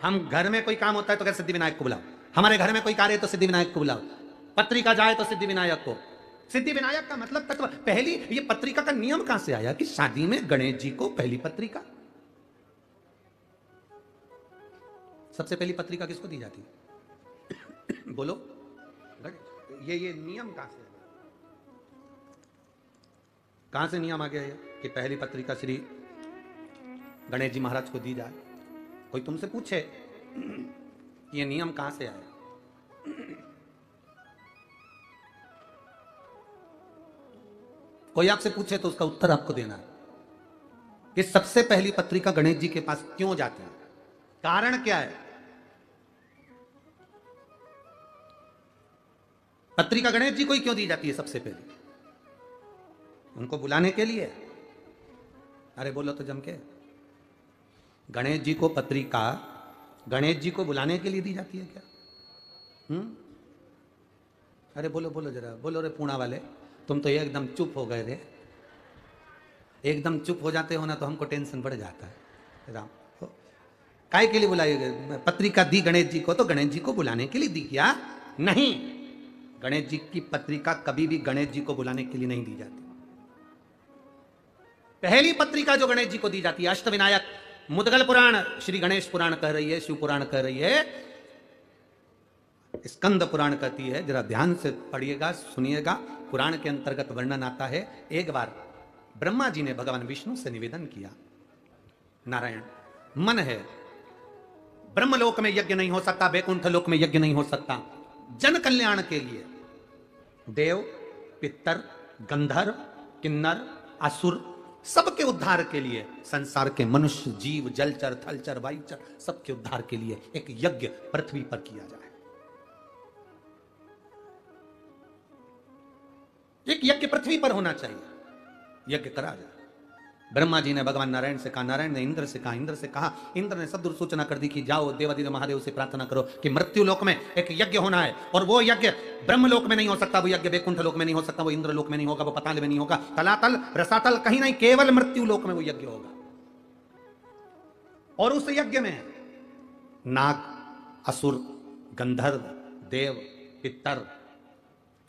A: हम घर में कोई काम होता है तो कहते सिद्धि विनायक को बुलाओ, हमारे घर में कोई कार्य है तो सिद्धि विनायक को बुलाओ, पत्रिका जाए तो सिद्धि विनायक को। सिद्धि विनायक का मतलब तत्व। पहली ये पत्रिका का नियम कहां से आया कि शादी में गणेश जी को पहली पत्रिका, सबसे पहली पत्रिका किसको दी जाती है? बोलो। ये नियम कहां से नियम आ गया है कि पहली पत्रिका श्री गणेश जी महाराज को दी जाए? कोई तुमसे पूछे ये नियम कहां से आया? कोई आपसे पूछे तो उसका उत्तर आपको देना है कि सबसे पहली पत्रिका गणेश जी के पास क्यों जाती है, कारण क्या है? पत्रिका गणेश जी को ही क्यों दी जाती है सबसे पहले? उनको बुलाने के लिए? अरे बोलो तो जम के। गणेश जी को पत्रिका गणेश जी को बुलाने के लिए दी जाती है क्या? अरे बोलो बोलो जरा, बोलो रे पूना वाले, तुम तो एकदम चुप हो गए थे। एकदम चुप हो जाते हो ना तो हमको टेंशन बढ़ जाता है। राम काय के लिए बुलाई? पत्रिका दी गणेश जी को तो गणेश जी को बुलाने के लिए दी क्या? नहीं, गणेश जी की पत्रिका कभी भी गणेश जी को बुलाने के लिए नहीं दी जाती। पहली पत्रिका जो गणेश जी को दी जाती है, अष्टविनायक मुद्गल पुराण, श्री गणेश पुराण कह रही है, शिव पुराण कह रही है, स्कंद पुराण कहती है। जरा ध्यान से पढ़िएगा, सुनिएगा। पुराण के अंतर्गत वर्णन आता है, एक बार ब्रह्मा जी ने भगवान विष्णु से निवेदन किया, नारायण मन है, ब्रह्मलोक में यज्ञ नहीं हो सकता, वैकुंठ लोक में यज्ञ नहीं हो सकता, जन कल्याण के लिए देव पितर गंधर्व किन्नर असुर सबके उद्धार के लिए, संसार के मनुष्य जीव जलचर थलचर वायुचर सबके उद्धार के लिए एक यज्ञ पृथ्वी पर किया जाए। एक यज्ञ पृथ्वी पर होना चाहिए, यज्ञ करा जाए। ब्रह्मा जी ने भगवान नारायण से कहा, नारायण ने इंद्र से कहा, इंद्र से कहा, इंद्र ने सब सूचना कर दी कि जाओ देवादिदेव महादेव से प्रार्थना करो कि मृत्यु लोक में एक यज्ञ होना है, और वो यज्ञ ब्रह्मलोक में नहीं हो सकता, वो यज्ञ वैकुंठ लोक में नहीं हो सकता, वो इंद्र लोक में नहीं होगा, वो पाताल में नहीं होगा, तलातल रसातल कहीं नहीं, केवल मृत्यु लोक में वो यज्ञ होगा। और उस यज्ञ में नाग असुर गंधर्व देव पितर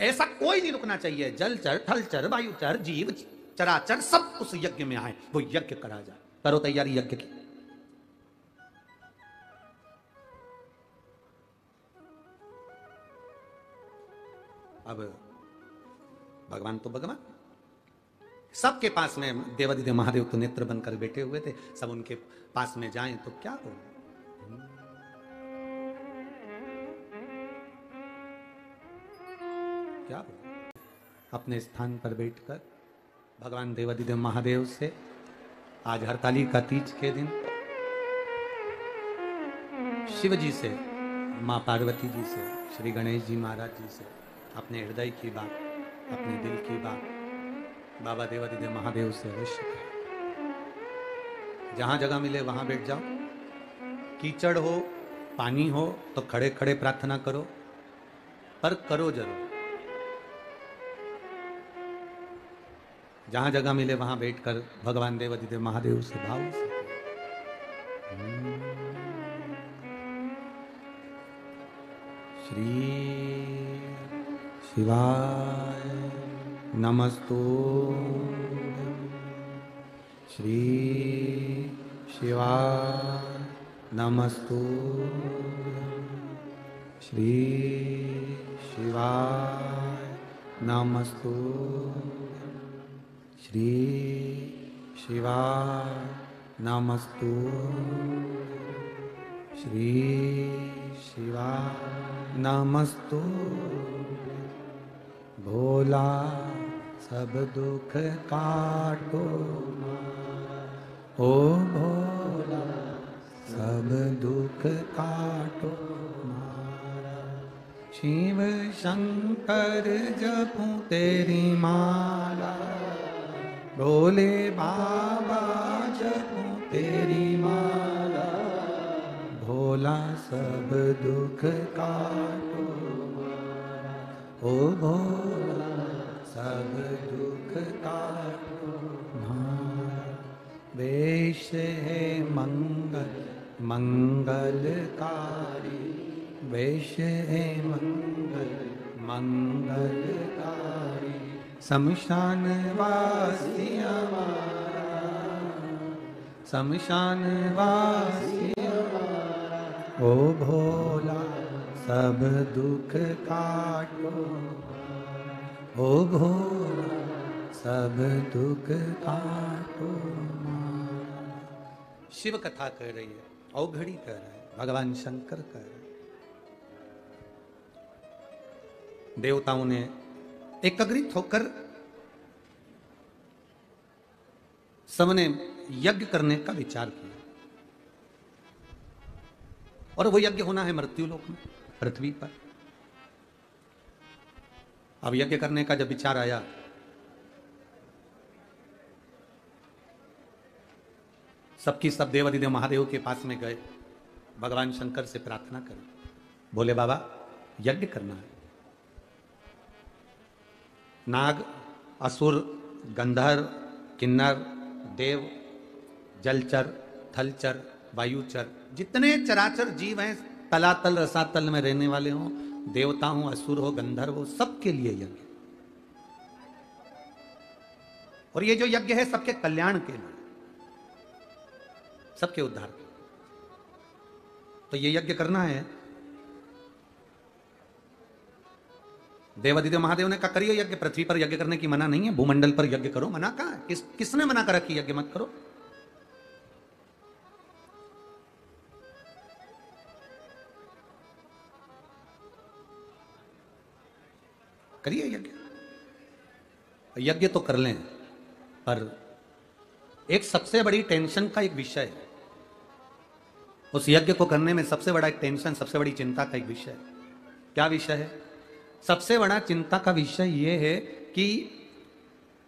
A: ऐसा कोई नहीं रुकना चाहिए, जलचर थलचर वायुचर जीव चराचर सब उस यज्ञ में आए, वो यज्ञ करा जाए। करो तैयारी यज्ञ की। अब भगवान तो भगवान, सबके पास में देवादिदेव महादेव तो नेत्र बनकर बैठे हुए थे, सब उनके पास में जाएं तो क्या हो? क्या हो? अपने स्थान पर बैठकर भगवान देवादिदेव महादेव से आज हरतालिका तीज के दिन शिव जी से, मां पार्वती जी से, श्री गणेश जी महाराज जी से अपने हृदय की बात, अपने दिल की बात बाबा देवादिदेव महादेव से अवश्य करें। जहां जगह मिले वहां बैठ जाओ, कीचड़ हो पानी हो तो खड़े खड़े प्रार्थना करो, पर करो जरूर। जहां जगह मिले वहां बैठकर भगवान देवाधिदेव महादेव से भाव से श्री शिवाय नमस्तुभ्यं, श्री शिवाय नमस्तुभ्यं, श्री शिवाय नमस्तुभ्यं, श्री शिवाय नमस्तुभ्यं, श्री शिवाय नमस्तुभ्यं। भोला सब दुख काटो ओ भोला सब दुख काटो मारा। शिव शंकर जपूं तेरी माला, भोले बाबा जपूं तेरी माला। भोला सब दुख काटो मारा ओ भोला सब दुख काटो मारा। वेश है मंगल मंगलकारी, वेश है मंगल मंगलकारी। शमशान वासी हमारा, शमशान वासी हमारा। ओ भोला सब दुख काटो, ओ भोला सब दुख काटो। शिव कथा कह रही है, औघड़ी कह रहा है, भगवान शंकर कह रहे हैं। देवताओं ने एकत्रित होकर सबने यज्ञ करने का विचार किया, और वो यज्ञ होना है मृत्युलोक में, पृथ्वी पर। अब यज्ञ करने का जब विचार आया, सबकी सब देवाधिदेव महादेव के पास में गए, भगवान शंकर से प्रार्थना करें, बोले बाबा यज्ञ करना है। नाग, असुर, गंधर्व, किन्नर, देव, जलचर, थलचर, वायुचर, जितने चराचर जीव हैं, तलातल रसातल में रहने वाले हों, देवता हो, असुर हो, गंधर्व हो, सबके लिए यज्ञ। और ये जो यज्ञ है सबके कल्याण के लिए, सबके उद्धार के। तो ये यज्ञ करना है। देवाधिदेव महादेव ने कहा करिए यज्ञ, पृथ्वी पर यज्ञ करने की मना नहीं है, भूमंडल पर यज्ञ करो। मना कहां है? किसने मना करा कि यज्ञ मत करो? करिए यज्ञ, यज्ञ तो कर लें, पर एक सबसे बड़ी टेंशन का एक विषय है। उस यज्ञ को करने में सबसे बड़ा एक टेंशन, सबसे बड़ी चिंता का एक विषय है। क्या विषय है? सबसे बड़ा चिंता का विषय यह है कि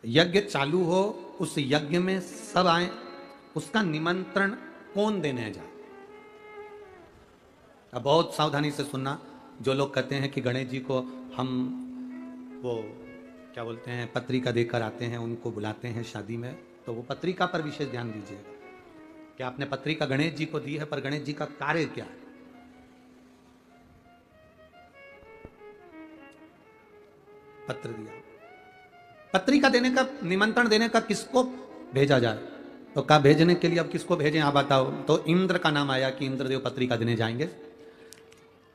A: यज्ञ चालू हो, उस यज्ञ में सब आए, उसका निमंत्रण कौन देने जाए। अब बहुत सावधानी से सुनना। जो लोग कहते हैं कि गणेश जी को हम वो क्या बोलते हैं पत्रिका देकर आते हैं, उनको बुलाते हैं शादी में, तो वो पत्रिका पर विशेष ध्यान दीजिएगा कि आपने पत्रिका गणेश जी को दी है, पर गणेश जी का कार्य क्या है। पत्र दिया, पत्रिका देने का, निमंत्रण देने का किसको भेजा जाए, तो कहा भेजने के लिए अब किसको भेजें आप बताओ। तो इंद्र का नाम आया कि इंद्रदेव पत्रिका देने जाएंगे।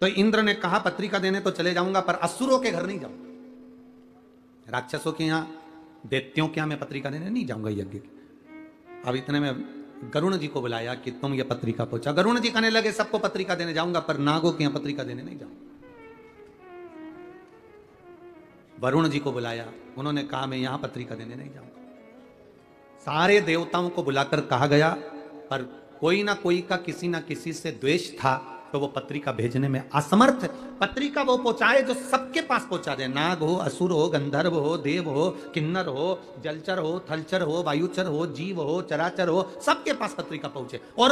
A: तो इंद्र ने कहा पत्रिका देने तो चले जाऊंगा, पर असुरों के घर नहीं जाऊंगा, राक्षसों के यहाँ, दैत्यों के यहाँ मैं पत्रिका देने नहीं जाऊंगा यज्ञ की। अब इतने में गरुण जी को बुलाया कि तुम ये पत्रिका पहुंचा। गरुण जी कहने लगे सबको पत्रिका देने जाऊंगा, पर नागों के यहाँ पत्रिका देने नहीं जाऊंगा। वरुण जी को बुलाया, उन्होंने कहा मैं यहां पत्रिका देने नहीं जाऊंगा। सारे देवताओं को बुलाकर कहा गया, पर कोई ना कोई का किसी ना किसी से द्वेष था, तो वो पत्रिका भेजने में असमर्थ। पत्रिका वो पहुंचाए जो सबके पास पहुंचा दे, नाग हो, असुर हो, गंधर्व हो, देव हो, किन्नर हो, जलचर हो, थलचर हो, वायुचर हो, जीव हो, चराचर हो, सबके पास पत्रिका पहुंचे। और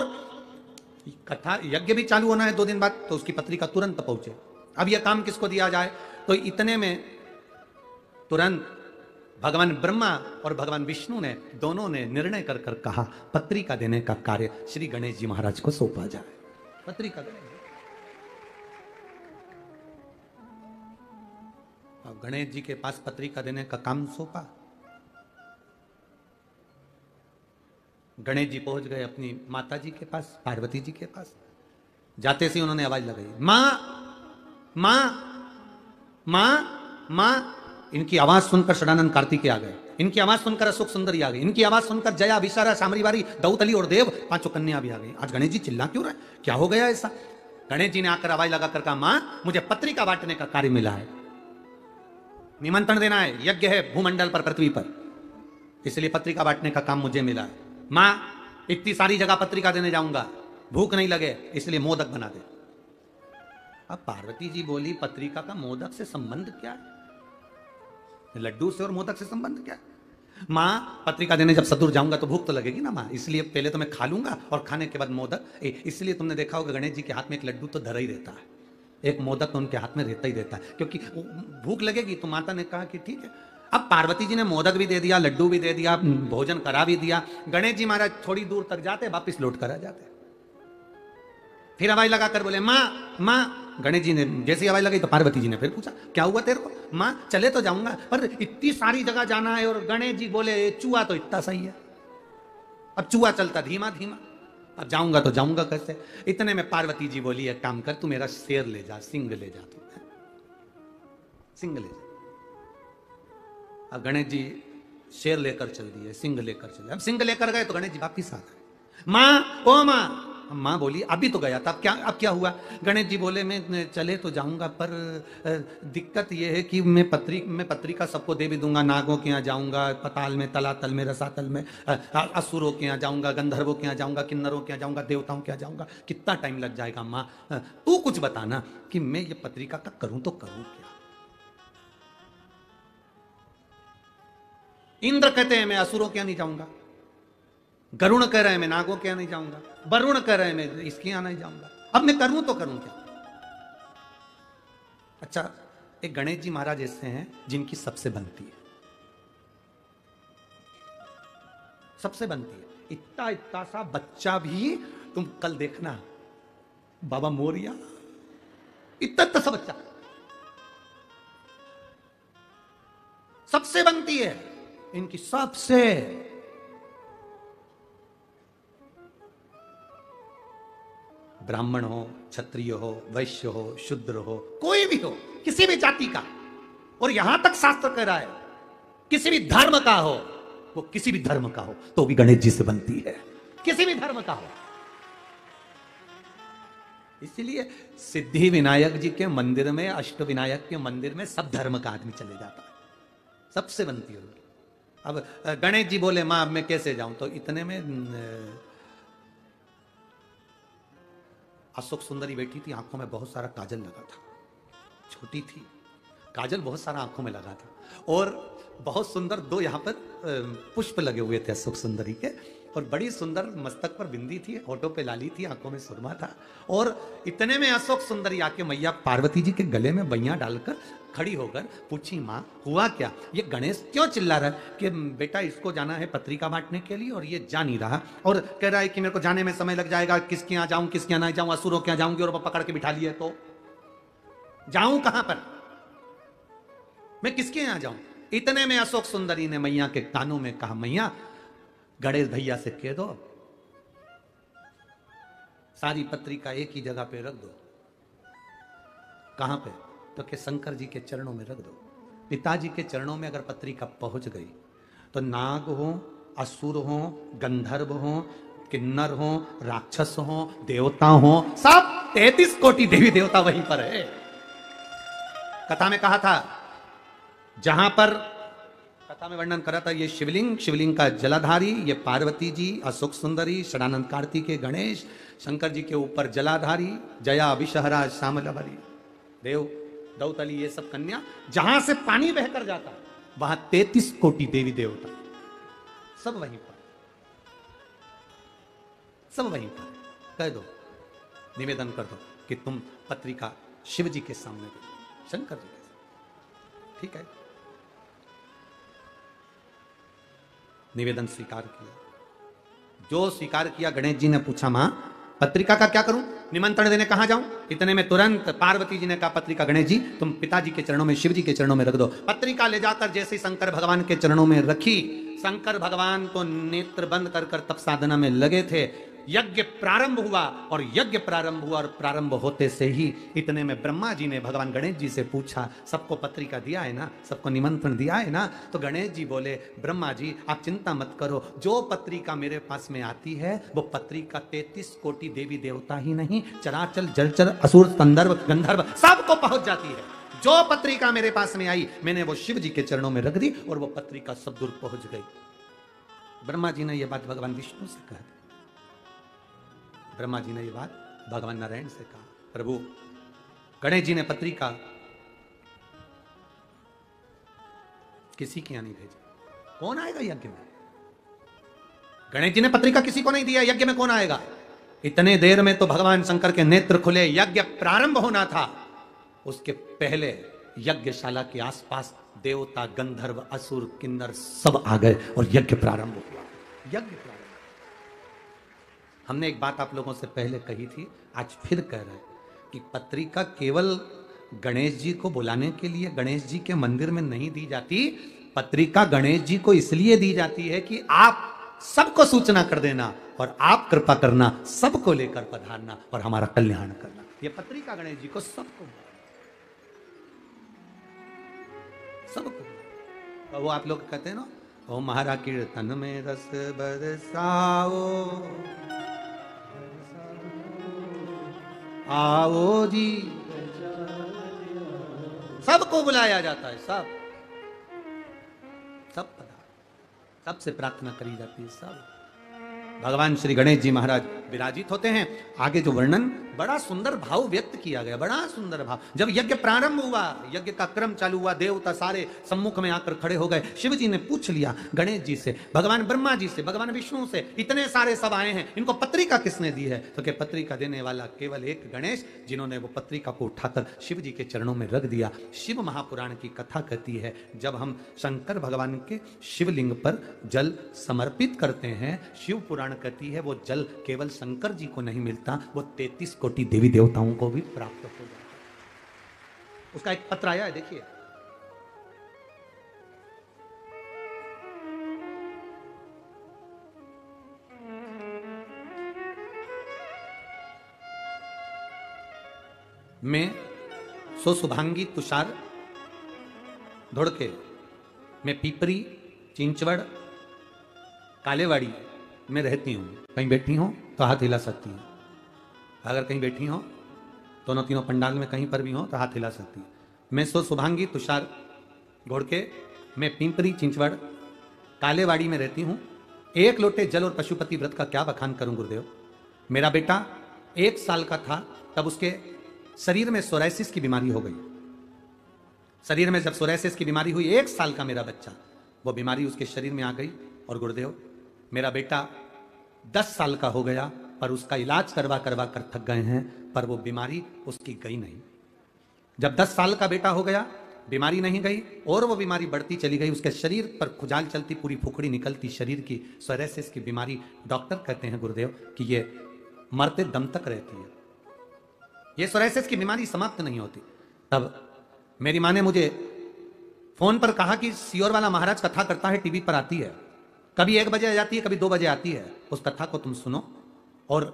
A: कथा यज्ञ भी चालू होना है 2 दिन बाद, तो उसकी पत्रिका तुरंत पहुंचे। अब यह काम किसको दिया जाए? तो इतने में तुरंत भगवान ब्रह्मा और भगवान विष्णु ने दोनों ने निर्णय कर कर कहा पत्रिका देने का कार्य श्री गणेश जी महाराज को सौंपा जाए। पत्रिका देने, अब गणेश जी के पास पत्रिका देने का काम सौंपा। गणेश जी पहुंच गए अपनी माता जी के पास, पार्वती जी के पास। जाते से उन्होंने आवाज लगाई, मां मां मां मां। इनकी आवाज सुनकर षडानंद कार्तिकेय आ गए, इनकी आवाज सुनकर अशोक सुंदरी आ गई, इनकी आवाज सुनकर जया, विशारा, सामरीवारी, दौतली और देव, पांचों कन्या भी आ गई। आज गणेश जी चिल्ला क्यों रहे, क्या हो गया ऐसा? गणेश जी ने आकर आवाज लगाकर कहा, मां मुझे पत्रिका बांटने का कार्य मिला है, निमंत्रण देना है, यज्ञ है भूमंडल पर, पृथ्वी पर, इसलिए पत्रिका बांटने का काम मुझे मिला है। मां इतनी सारी जगह पत्रिका देने जाऊंगा, भूख नहीं लगे इसलिए मोदक बना दे। अब पार्वती जी बोली, पत्रिका का मोदक से संबंध क्या है? लड्डू से और मोदक से संबंध क्या है? मां पत्रिका देने जब सदूर जाऊंगा तो भूख तो लगेगी ना मां, इसलिए पहले तो मैं खा लूंगा और खाने के बाद मोदक। इसलिए तुमने देखा होगा गणेश जी के हाथ में एक लड्डू तो धरा ही रहता है, एक मोदक तो उनके हाथ में रहता ही रहता है, क्योंकि भूख लगेगी। तो माता ने कहा कि ठीक है। अब पार्वती जी ने मोदक भी दे दिया, लड्डू भी दे दिया, भोजन करा भी दिया। गणेश जी महाराज थोड़ी दूर तक जाते, वापिस लौट कर आ जाते। फिर हवाई लगाकर बोले, मां मां। गणेश जी ने जैसी हवाई लगाई तो पार्वती जी ने फिर पूछा, क्या हुआ तेरे को? मां चले तो जाऊंगा, पर इतनी सारी जगह जाना है। और गणेश जी बोले, चूहा तो इतना सही है, अब चूहा चलता धीमा धीमा, अब जाऊंगा तो जाऊंगा कैसे? इतने में पार्वती जी बोली, एक काम कर, तू मेरा शेर ले जा, सिंह ले जा, तू सिंह ले जा। अब गणेश जी शेर लेकर चल दिए, सिंह लेकर चले। अब सिंह लेकर गए तो गणेश जी वापिस आ गए। मां ओ मां। मां बोली, अभी तो गया था, अब क्या हुआ? गणेश जी बोले, मैं चले तो जाऊंगा, पर दिक्कत यह है कि मैं पत्रिका सबको दे भी दूंगा। नागों के यहाँ जाऊंगा, पताल में, तलातल में, रसातल में, असुरों के यहाँ जाऊंगा, गंधर्वों के यहाँ जाऊंगा, किन्नरों के यहाँ जाऊंगा, देवताओं के यहाँ जाऊंगा, कितना टाइम लग जाएगा? मां तू कुछ बताना कि मैं ये पत्रिका का करूं तो करूं क्या? इंद्र कहते हैं मैं असुरों के यहाँ नहीं जाऊंगा, गरुण कह रहे हैं मैं नागों के यहाँ नहीं जाऊंगा, वरुण कह रहे हैं मैं इसके यहाँ नहीं जाऊंगा, अब मैं करूं तो करूं क्या? अच्छा, एक गणेश जी महाराज ऐसे हैं जिनकी सबसे बनती है, सबसे बनती है। इतना इतना सा बच्चा भी, तुम कल देखना बाबा मोरिया, इतना इतना सा बच्चा सबसे बनती है इनकी, सबसे। ब्राह्मण हो, क्षत्रिय हो, वैश्य हो, शूद्र हो, कोई भी हो, किसी भी जाति का, और यहां तक शास्त्र कह रहा है किसी भी धर्म का हो, वो किसी भी धर्म का हो तो भी गणेश जी से बनती है, किसी भी धर्म का हो। इसलिए सिद्धि विनायक जी के मंदिर में, अष्ट विनायक के मंदिर में सब धर्म का आदमी चले जाता है, सबसे बनती है। अब गणेश जी बोले, मां अब मैं कैसे जाऊं? तो इतने में अशोक सुंदरी बैठी थी, आंखों में बहुत सारा काजल लगा था, छोटी थी, काजल बहुत सारा आंखों में लगा था, और बहुत सुंदर दो यहां पर पुष्प लगे हुए थे अशोक सुंदरी के, और बड़ी सुंदर मस्तक पर बिंदी थी, होठों पे लाली थी, आंखों में सुरमा था। और इतने में अशोक सुंदरी आके मैया पार्वती जी के गले में बैया डालकर खड़ी होकर पूछी, माँ हुआ क्या? ये गणेश क्यों चिल्ला रहा है कि बेटा इसको जाना है पत्रिका बांटने के लिए और ये जा नहीं रहा, और कह रहा है कि मेरे को जाने में समय लग जाएगा, किसके यहाँ जाऊं, किसके यहाँ नहीं जाऊं, असुरों के यहाँ जाऊंगी और पकड़ के बिठा लिए तो जाऊं कहां पर, मैं किसके यहाँ जाऊं? इतने में अशोक सुंदरी ने मैया के कानों में कहा, मैया गणेश भैया से कह दो सारी पत्रिका एक ही जगह पे रख दो। कहां पे? तो के शंकर जी के चरणों में रख दो। पिताजी के चरणों में अगर पत्रिका पहुंच गई तो नाग हो, असुर हो, गंधर्व हो, किन्नर हो, राक्षस हो, देवता हो, सब 33 कोटि देवी देवता वहीं पर है। कथा में कहा था, जहां पर कथा में वर्णन करा था, ये शिवलिंग, शिवलिंग का जलाधारी, ये पार्वती जी, अशोक सुंदरी, षडानंद कार्तिकेय, गणेश, शंकर जी के ऊपर जलाधारी, जया, विषहरा, श्यामलहरी, देव, दौतली, ये सब कन्या, जहां से पानी बहकर जाता वहां 33 कोटि देवी देवता सब वहीं पर, सब वहीं पर। कह दो, निवेदन कर दो कि तुम पत्रिका शिव जी के सामने दे दो, शंकर जी के सामने। ठीक है, निवेदन स्वीकार किया। जो स्वीकार किया, गणेश जी ने पूछा, मां पत्रिका का क्या करूं, निमंत्रण देने कहां जाऊं? इतने में तुरंत पार्वती जी ने कहा, पत्रिका गणेश जी तुम पिताजी के चरणों में, शिव जी के चरणों में रख दो। पत्रिका ले जाकर जैसे शंकर भगवान के चरणों में रखी, शंकर भगवान तो नेत्र बंद कर कर तप साधना में लगे थे। यज्ञ प्रारंभ हुआ, और यज्ञ प्रारंभ हुआ, और प्रारंभ होते से ही इतने में ब्रह्मा जी ने भगवान गणेश जी से पूछा, सबको पत्रिका दिया है ना, सबको निमंत्रण दिया है ना? तो गणेश जी बोले, ब्रह्मा जी आप चिंता मत करो, जो पत्रिका मेरे पास में आती है वो पत्रिका 33 कोटि देवी देवता ही नहीं, चराचर जलचर असुर संदर्भ गंधर्व सबको पहुंच जाती है। जो पत्रिका मेरे पास में आई, मैंने वो शिव जी के चरणों में रख दी, और वो पत्रिका सब दूर पहुंच गई। ब्रह्मा जी ने यह बात भगवान विष्णु से कहा, ब्रह्मा जी ने यह बात भगवान नारायण से कहा, प्रभु गणेश जी ने पत्रिका किसी के यहां नहीं भेजी, कौन आएगा यज्ञ में? गणेश जी ने पत्रिका किसी को नहीं दिया, यज्ञ में कौन आएगा? इतने देर में तो भगवान शंकर के नेत्र खुले, यज्ञ प्रारंभ होना था। उसके पहले यज्ञशाला के आसपास देवता गंधर्व असुर किन्नर सब आ गए, और यज्ञ प्रारंभ हुआ। यज्ञ प्रारंभ। हमने एक बात आप लोगों से पहले कही थी, आज फिर कह रहे हैं कि पत्रिका केवल गणेश जी को बुलाने के लिए गणेश जी के मंदिर में नहीं दी जाती। पत्रिका गणेश जी को इसलिए दी जाती है कि आप सबको सूचना कर देना, और आप कृपा करना, सबको लेकर पधारना, और हमारा कल्याण करना। यह पत्रिका गणेश जी को सबको, सबको। वो आप लोग कहते हैं ना, ओ महारा कीर्तन में रस बरसाओ, आओ जी, सबको बुलाया जाता है, सब सबसे प्रार्थना करी जाती है, सब। भगवान श्री गणेश जी महाराज विराजित होते हैं। आगे जो वर्णन, बड़ा सुंदर भाव व्यक्त किया गया, बड़ा सुंदर भाव। जब यज्ञ प्रारंभ हुआ, यज्ञ का क्रम चालू हुआ, देवता सारे सम्मुख में आकर खड़े हो गए। शिव जी ने पूछ लिया गणेश जी से, भगवान ब्रह्मा जी से, भगवान विष्णु से, इतने सारे सब आए हैं, इनको पत्रिका किसने दी है? तो क्या पत्रिका देने वाला केवल एक गणेश, जिन्होंने वो पत्रिका को उठाकर शिव जी के चरणों में रख दिया। शिव महापुराण की कथा कहती है, जब हम शंकर भगवान के शिवलिंग पर जल समर्पित करते हैं, शिव पुराण कहती है वो जल केवल शंकर जी को नहीं मिलता, वो 33 कोटि देवी देवताओं को भी प्राप्त हो जाता है। उसका एक पत्र आया है, देखिए। मैं सो शुभांगी तुषार धोड़के, मैं पीपरी चिंचवड़ कालेवाड़ी में रहती हूँ। कहीं बैठी हो तो हाथ हिला सकती हैं। अगर कहीं बैठी हो, दोनों तीनों पंडाल में कहीं पर भी हो तो हाथ हिला सकती है। मैं सो शुभांगी तुषार घोड़के, मैं पिंपरी चिंचवड़ कालेवाड़ी में रहती हूँ। एक लोटे जल और पशुपति व्रत का क्या बखान करूं गुरुदेव। मेरा बेटा 1 साल का था, तब उसके शरीर में सोराइसिस की बीमारी हो गई। शरीर में जब सोराइसिस की बीमारी हुई, 1 साल का मेरा बच्चा, वो बीमारी उसके शरीर में आ गई। और गुरुदेव मेरा बेटा 10 साल का हो गया, पर उसका इलाज करवा करवा कर थक गए हैं, पर वो बीमारी उसकी गई नहीं। जब 10 साल का बेटा हो गया, बीमारी नहीं गई और वो बीमारी बढ़ती चली गई। उसके शरीर पर खुजाल चलती, पूरी फुकड़ी निकलती शरीर की। सोराइसिस की बीमारी, डॉक्टर कहते हैं गुरुदेव कि ये मरते दम तक रहती है, ये सोराइसिस की बीमारी समाप्त नहीं होती। तब मेरी माँ ने मुझे फोन पर कहा कि सियोर वाला महाराज कथा करता है, टीवी पर आती है, कभी 1 बजे आ जाती है, कभी 2 बजे आती है। उस कथा को तुम सुनो और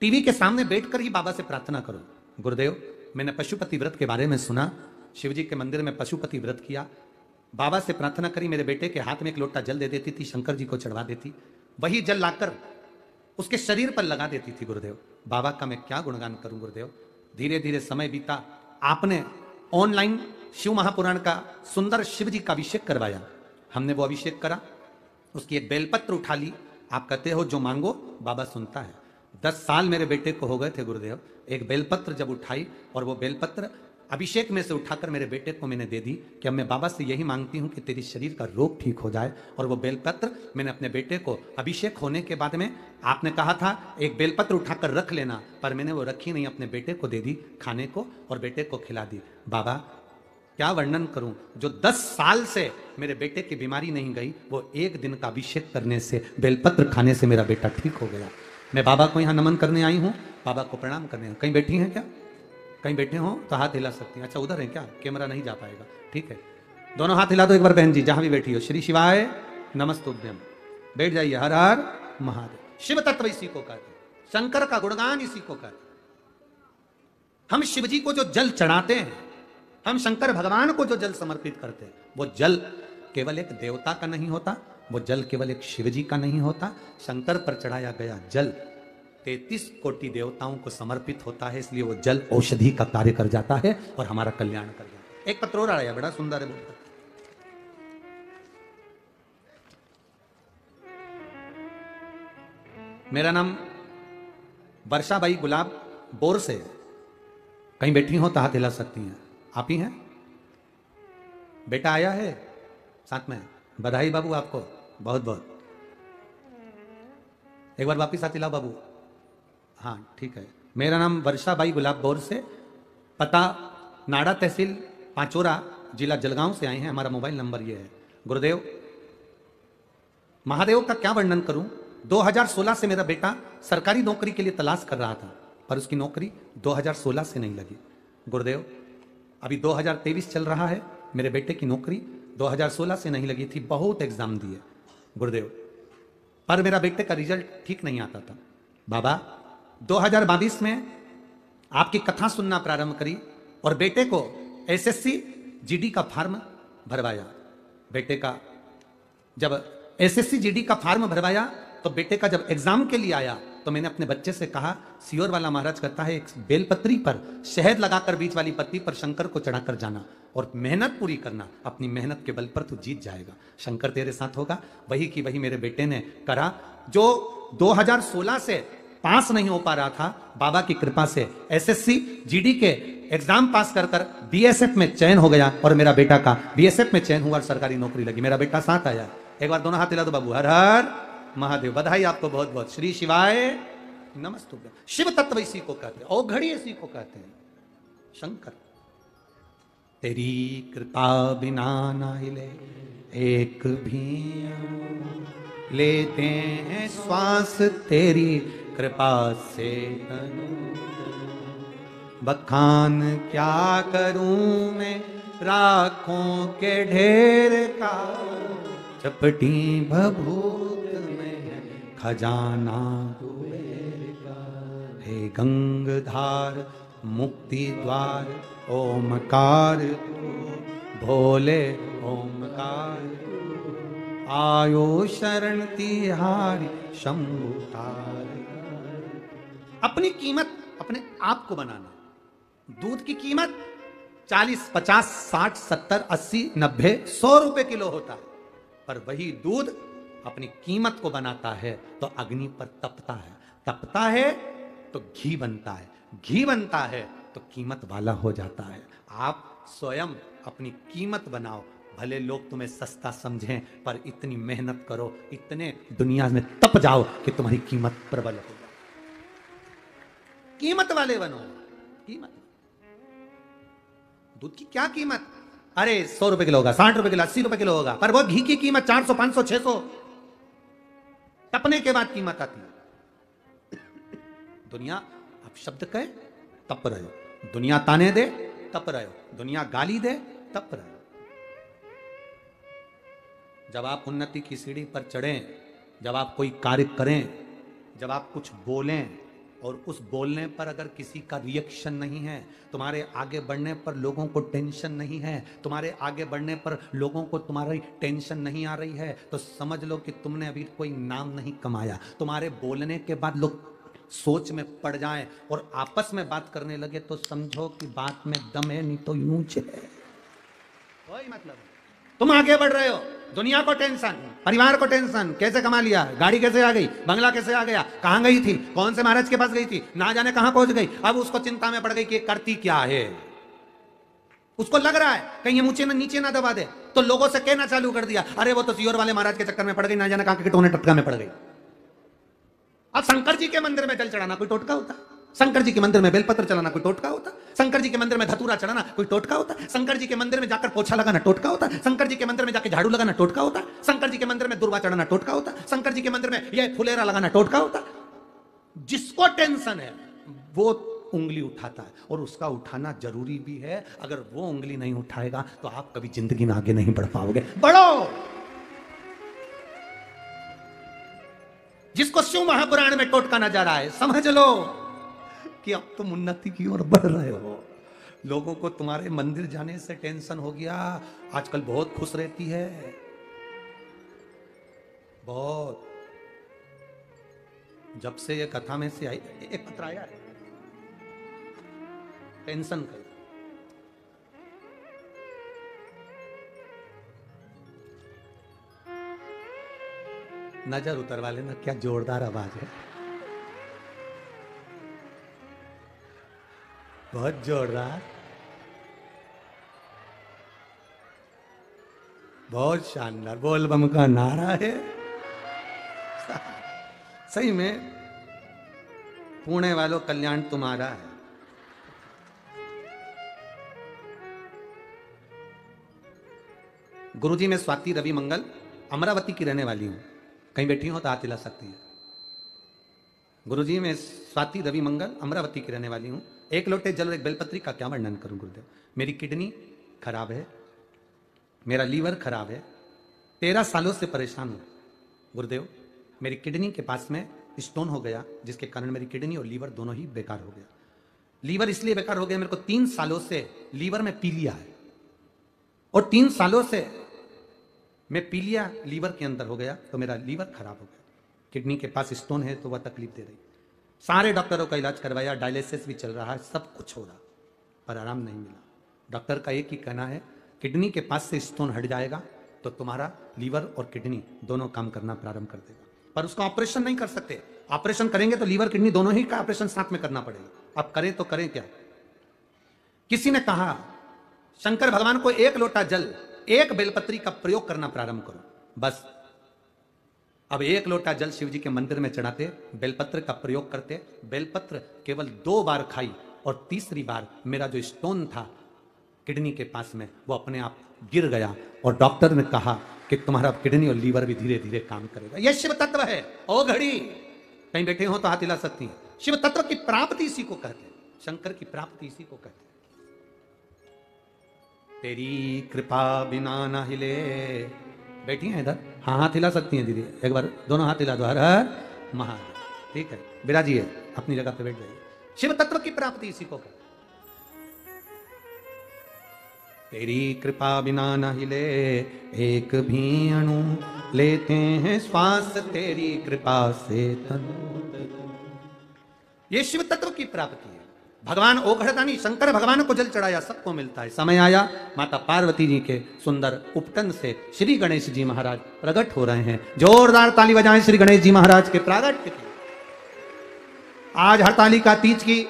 A: टीवी के सामने बैठकर ही बाबा से प्रार्थना करो। गुरुदेव मैंने पशुपति व्रत के बारे में सुना, शिवजी के मंदिर में पशुपति व्रत किया, बाबा से प्रार्थना करी, मेरे बेटे के हाथ में 1 लोटा जल दे देती थी, शंकर जी को चढ़वा देती, वही जल लाकर उसके शरीर पर लगा देती थी। गुरुदेव बाबा का मैं क्या गुणगान करूं गुरुदेव। धीरे धीरे समय बीता, आपने ऑनलाइन शिव महापुराण का सुंदर शिव जी का अभिषेक करवाया, हमने वो अभिषेक करा, उसकी एक बेलपत्र उठा ली। आप कहते हो जो मांगो बाबा सुनता है। 10 साल मेरे बेटे को हो गए थे गुरुदेव, एक बेलपत्र जब उठाई और वो बेलपत्र अभिषेक में से उठाकर मेरे बेटे को मैंने दे दी कि अब मैं बाबा से यही मांगती हूं कि तेरी शरीर का रोग ठीक हो जाए। और वो बेलपत्र मैंने अपने बेटे को अभिषेक होने के बाद में, आपने कहा था एक बेलपत्र उठाकर रख लेना, पर मैंने वो रखी नहीं, अपने बेटे को दे दी खाने को और बेटे को खिला दी। बाबा क्या वर्णन करूं, जो 10 साल से मेरे बेटे की बीमारी नहीं गई, वो एक दिन का अभिषेक करने से, बेलपत्र खाने से मेरा बेटा ठीक हो गया। मैं बाबा को यहां नमन करने आई हूं, बाबा को प्रणाम करने। कहीं बैठी हैं क्या? कहीं बैठे हो तो हाथ हिला सकती हैं। अच्छा उधर है क्या? कैमरा नहीं जा पाएगा, ठीक है। दोनों हाथ हिला दो एक बार बहन जी, जहां भी बैठी हो। श्री शिवाय नमस्तुभ्यम। बैठ जाइए। हर हर महादेव। शिव तत्व इसी को कहते हैं, शंकर का गुणगान इसी को कहते हैं। हम शिव जी को जो जल चढ़ाते हैं, हम शंकर भगवान को जो जल समर्पित करते हैं, वो जल केवल एक देवता का नहीं होता, वो जल केवल एक शिव जी का नहीं होता। शंकर पर चढ़ाया गया जल 33 कोटि देवताओं को समर्पित होता है, इसलिए वो जल औषधि का कार्य कर जाता है और हमारा कल्याण कर जाता है। एक पत्र और आया, बड़ा सुंदर है बोलता। मेरा नाम वर्षाबाई गुलाब बोर से है। कहीं बैठी हो तो हाथ हिला सकती हैं। आप ही हैं? बेटा आया है साथ में? बधाई बाबू आपको बहुत बहुत। एक बार वापिस हाथ हिलाओ बाबू। हाँ ठीक है। मेरा नाम वर्षाबाई गुलाब बोर से, पता नाड़ा तहसील पांचोरा, जिला जलगांव से आए हैं। हमारा मोबाइल नंबर ये है। गुरुदेव महादेव का क्या वर्णन करूं। 2016 से मेरा बेटा सरकारी नौकरी के लिए तलाश कर रहा था, पर उसकी नौकरी 2016 से नहीं लगी। गुरुदेव अभी 2023 चल रहा है, मेरे बेटे की नौकरी 2016 से नहीं लगी थी। बहुत एग्जाम दिए गुरुदेव, पर मेरा बेटे का रिजल्ट ठीक नहीं आता था। बाबा 2022 में आपकी कथा सुनना प्रारंभ करी और बेटे को एसएससी जीडी का फॉर्म भरवाया। बेटे का जब एसएससी जीडी का फॉर्म भरवाया तो बेटे का जब एग्जाम के लिए आया तो मैंने अपने बच्चे से कहा, सियोर वाला महाराज कहता है एक बेलपत्री पर शहद लगाकर बीच वाली पत्ती पर शंकर को चढ़ाकर जाना और मेहनत पूरी करना। अपनी मेहनत के बल पर तू जीत जाएगा, शंकर तेरे साथ होगा। वही की वही मेरे बेटे ने करा। जो 2016 से पास नहीं हो पा रहा था, बाबा की कृपा से एसएससी जीडी के एग्जाम पास कर कर बीएसएफ में चयन हो गया और मेरा बेटा का बीएसएफ में चयन हुआ और सरकारी नौकरी लगी। मेरा बेटा साथ आया। एक बार दोनों हाथ हिला दो बाबू। हर हर महादेव। बधाई आपको बहुत बहुत। श्री शिवाय नमस्तुभ्यम। शिव तत्व इसी को कहते हैं, औघड़ी इसी को कहते हैं। शंकर तेरी कृपा बिना ना हिले एक भी, लेते हैं श्वास तेरी कृपा से। बखान क्या करूं मैं राखों के ढेर का, चपटी भभूत में खजाना कुबेर का। हे गंगधार मुक्ति द्वार ओमकार तू, भोले ओमकार तू। आयो शरण तिहारी शंभुतार। अपनी कीमत अपने आप को बनाना। दूध की कीमत 40, 50, 60, 70, 80, 90, 100 रुपए किलो होता है, पर वही दूध अपनी कीमत को बनाता है तो अग्नि पर तपता है, तपता है तो घी बनता है, घी बनता है तो कीमत वाला हो जाता है। आप स्वयं अपनी कीमत बनाओ, भले लोग तुम्हें सस्ता समझें, पर इतनी मेहनत करो, इतने दुनिया में तप जाओ कि तुम्हारी कीमत प्रबल हो जाए। कीमत वाले बनो। कीमत दूध की क्या कीमत? अरे 100 रुपए किलो होगा, 60 रुपए किलो, 80 रुपए किलो होगा, पर वो घी की कीमत 400, 500, 600 तपने के बाद कीमत आती है। दुनिया आप शब्द कहे तप रहे हो, दुनिया ताने दे तप रहे हो, दुनिया गाली दे तप रहे हो। जब आप उन्नति की सीढ़ी पर चढ़ें, जब आप कोई कार्य करें, जब आप कुछ बोलें और उस बोलने पर अगर किसी का रिएक्शन नहीं है, तुम्हारे आगे बढ़ने पर लोगों को टेंशन नहीं है, तुम्हारे आगे बढ़ने पर लोगों को तुम्हारी टेंशन नहीं आ रही है, तो समझ लो कि तुमने अभी कोई नाम नहीं कमाया। तुम्हारे बोलने के बाद लोग सोच में पड़ जाएं और आपस में बात करने लगे तो समझो कि बात में दम है, नहीं तो यूं है। कोई मतलब तुम आगे बढ़ रहे हो, दुनिया को टेंशन, परिवार को टेंशन, कैसे कमा लिया, गाड़ी कैसे आ गई, बंगला कैसे आ गया, कहां गई थी, कौन से महाराज के पास गई थी, ना जाने कहां पहुंच गई। अब उसको चिंता में पड़ गई कि करती क्या है। उसको लग रहा है कहीं ये नीचे ना दबा दे, तो लोगों से कहना चालू कर दिया, अरे वो तो सियोर वाले महाराज के चक्कर में पड़ गई, ना जाने कहां के टोने टटका में पड़ गई। अब शंकर जी के मंदिर में जल चढ़ाना कोई टोटका होता? शंकर जी के मंदिर में बेलपत्र चलाना कोई टोटका होता? शंकर जी के मंदिर में धतूरा चढ़ाना कोई टोटका होता? शंकर जी के मंदिर में जाकर पोछा लगाना टोटका होता? शंकर जी के मंदिर में जाकर झाड़ू लगाना टोटका होता? शंकर जी के मंदिर में दुर्वा चढ़ाना टोटका होता? शंकर जी के मंदिर में यह फुलेरा लगाना टोटका होता? जिसको टेंशन है वो उंगली उठाता है, और उसका उठाना जरूरी भी है। अगर वो उंगली नहीं उठाएगा तो आप कभी जिंदगी में आगे नहीं बढ़ पाओगे। बढ़ो। जिसको शिव महापुराण में टोटका नजर आए, समझ लो कि अब तुम उन्नति की ओर बढ़ रहे हो। लोगों को तुम्हारे मंदिर जाने से टेंशन हो गया। आजकल बहुत खुश रहती है, बहुत। जब से ये कथा में से आई, एक पत्र आया है टेंशन का। नजर उतरवा लेना, क्या जोरदार आवाज है, बहुत जोरदार, बहुत शानदार। बोल बम का नारा है। सही में पुणे वालों, कल्याण तुम्हारा है। गुरुजी मैं स्वाति रवि मंगल अमरावती की रहने वाली हूं। कहीं बैठी हो तो हाथ हिला सकती है। गुरुजी मैं स्वाति रवि मंगल अमरावती की रहने वाली हूं। एक लोटे जल और एक बेलपत्री का क्या वर्णन करूं गुरुदेव। मेरी किडनी खराब है, मेरा लीवर खराब है, 13 सालों से परेशान हूं गुरुदेव। मेरी किडनी के पास में स्टोन हो गया, जिसके कारण मेरी किडनी और लीवर दोनों ही बेकार हो गया। लीवर इसलिए बेकार हो गया, मेरे को 3 सालों से लीवर में पीलिया है, और 3 सालों से मैं पीलिया लीवर के अंदर हो गया, तो मेरा लीवर खराब हो गया। किडनी के पास स्टोन है तो वह तकलीफ दे रही। सारे डॉक्टरों का इलाज करवाया, डायलिसिस भी चल रहा है, सब कुछ हो रहा, पर आराम नहीं मिला। डॉक्टर का एक ही कहना है, किडनी के पास से स्टोन हट जाएगा तो तुम्हारा लीवर और किडनी दोनों काम करना प्रारंभ कर देगा। पर उसका ऑपरेशन नहीं कर सकते। ऑपरेशन करेंगे तो लीवर किडनी दोनों ही का ऑपरेशन साथ में करना पड़ेगा। अब करें तो करें क्या। किसी ने कहा शंकर भगवान को 1 लोटा जल, 1 बेलपत्री का प्रयोग करना प्रारंभ करो, बस। अब 1 लोटा जल शिव जी के मंदिर में चढ़ाते, बेलपत्र का प्रयोग करते। बेलपत्र केवल 2 बार खाई, और तीसरी बार मेरा जो स्टोन था किडनी के पास में, वो अपने आप गिर गया, और डॉक्टर ने कहा कि तुम्हारा किडनी और लीवर भी धीरे धीरे काम करेगा। यह शिव तत्व है। ओ घड़ी, कहीं बैठे हो तो हाथ हिला सकती हैं। शिव तत्व की प्राप्ति इसी को कहते हैं, शंकर की प्राप्ति इसी को कहते हैं। तेरी कृपा बिना न हिले, बैठी हैं इधर, हाँ हाथ हिला सकती हैं दीदी, एक बार दोनों हाथ हिला दो। हर हर महादेव। ठीक है, विराजिए अपनी जगह पे, बैठ जाइए। शिव तत्व की प्राप्ति इसी को कहते हैं। तेरी कृपा बिना न हिले एक भी अणु, लेते हैं श्वास तेरी कृपा से तनु। ये शिव तत्व की प्राप्ति है। भगवान ओघड़दानी शंकर भगवान को जल चढ़ाया, सबको मिलता है। समय आया, माता पार्वती जी के सुंदर उपटन से श्री गणेश जी महाराज प्रकट हो रहे हैं। जोरदार ताली बजाएं श्री गणेश जी महाराज के प्रागट्य की। आज हरतालिका तीज की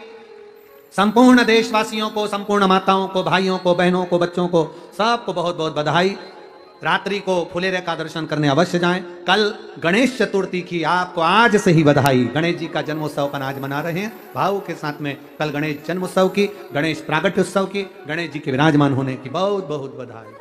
A: संपूर्ण देशवासियों को, संपूर्ण माताओं को, भाइयों को, बहनों को, बच्चों को, सबको बहुत बहुत बधाई। रात्रि को फुलेरे का दर्शन करने अवश्य जाएं। कल गणेश चतुर्थी की आपको आज से ही बधाई। गणेश जी का जन्मोत्सव का आज मना रहे हैं भाव के साथ में। कल गणेश जन्मोत्सव की, गणेश प्रागट्य उत्सव की, गणेश जी के विराजमान होने की बहुत बहुत बधाई।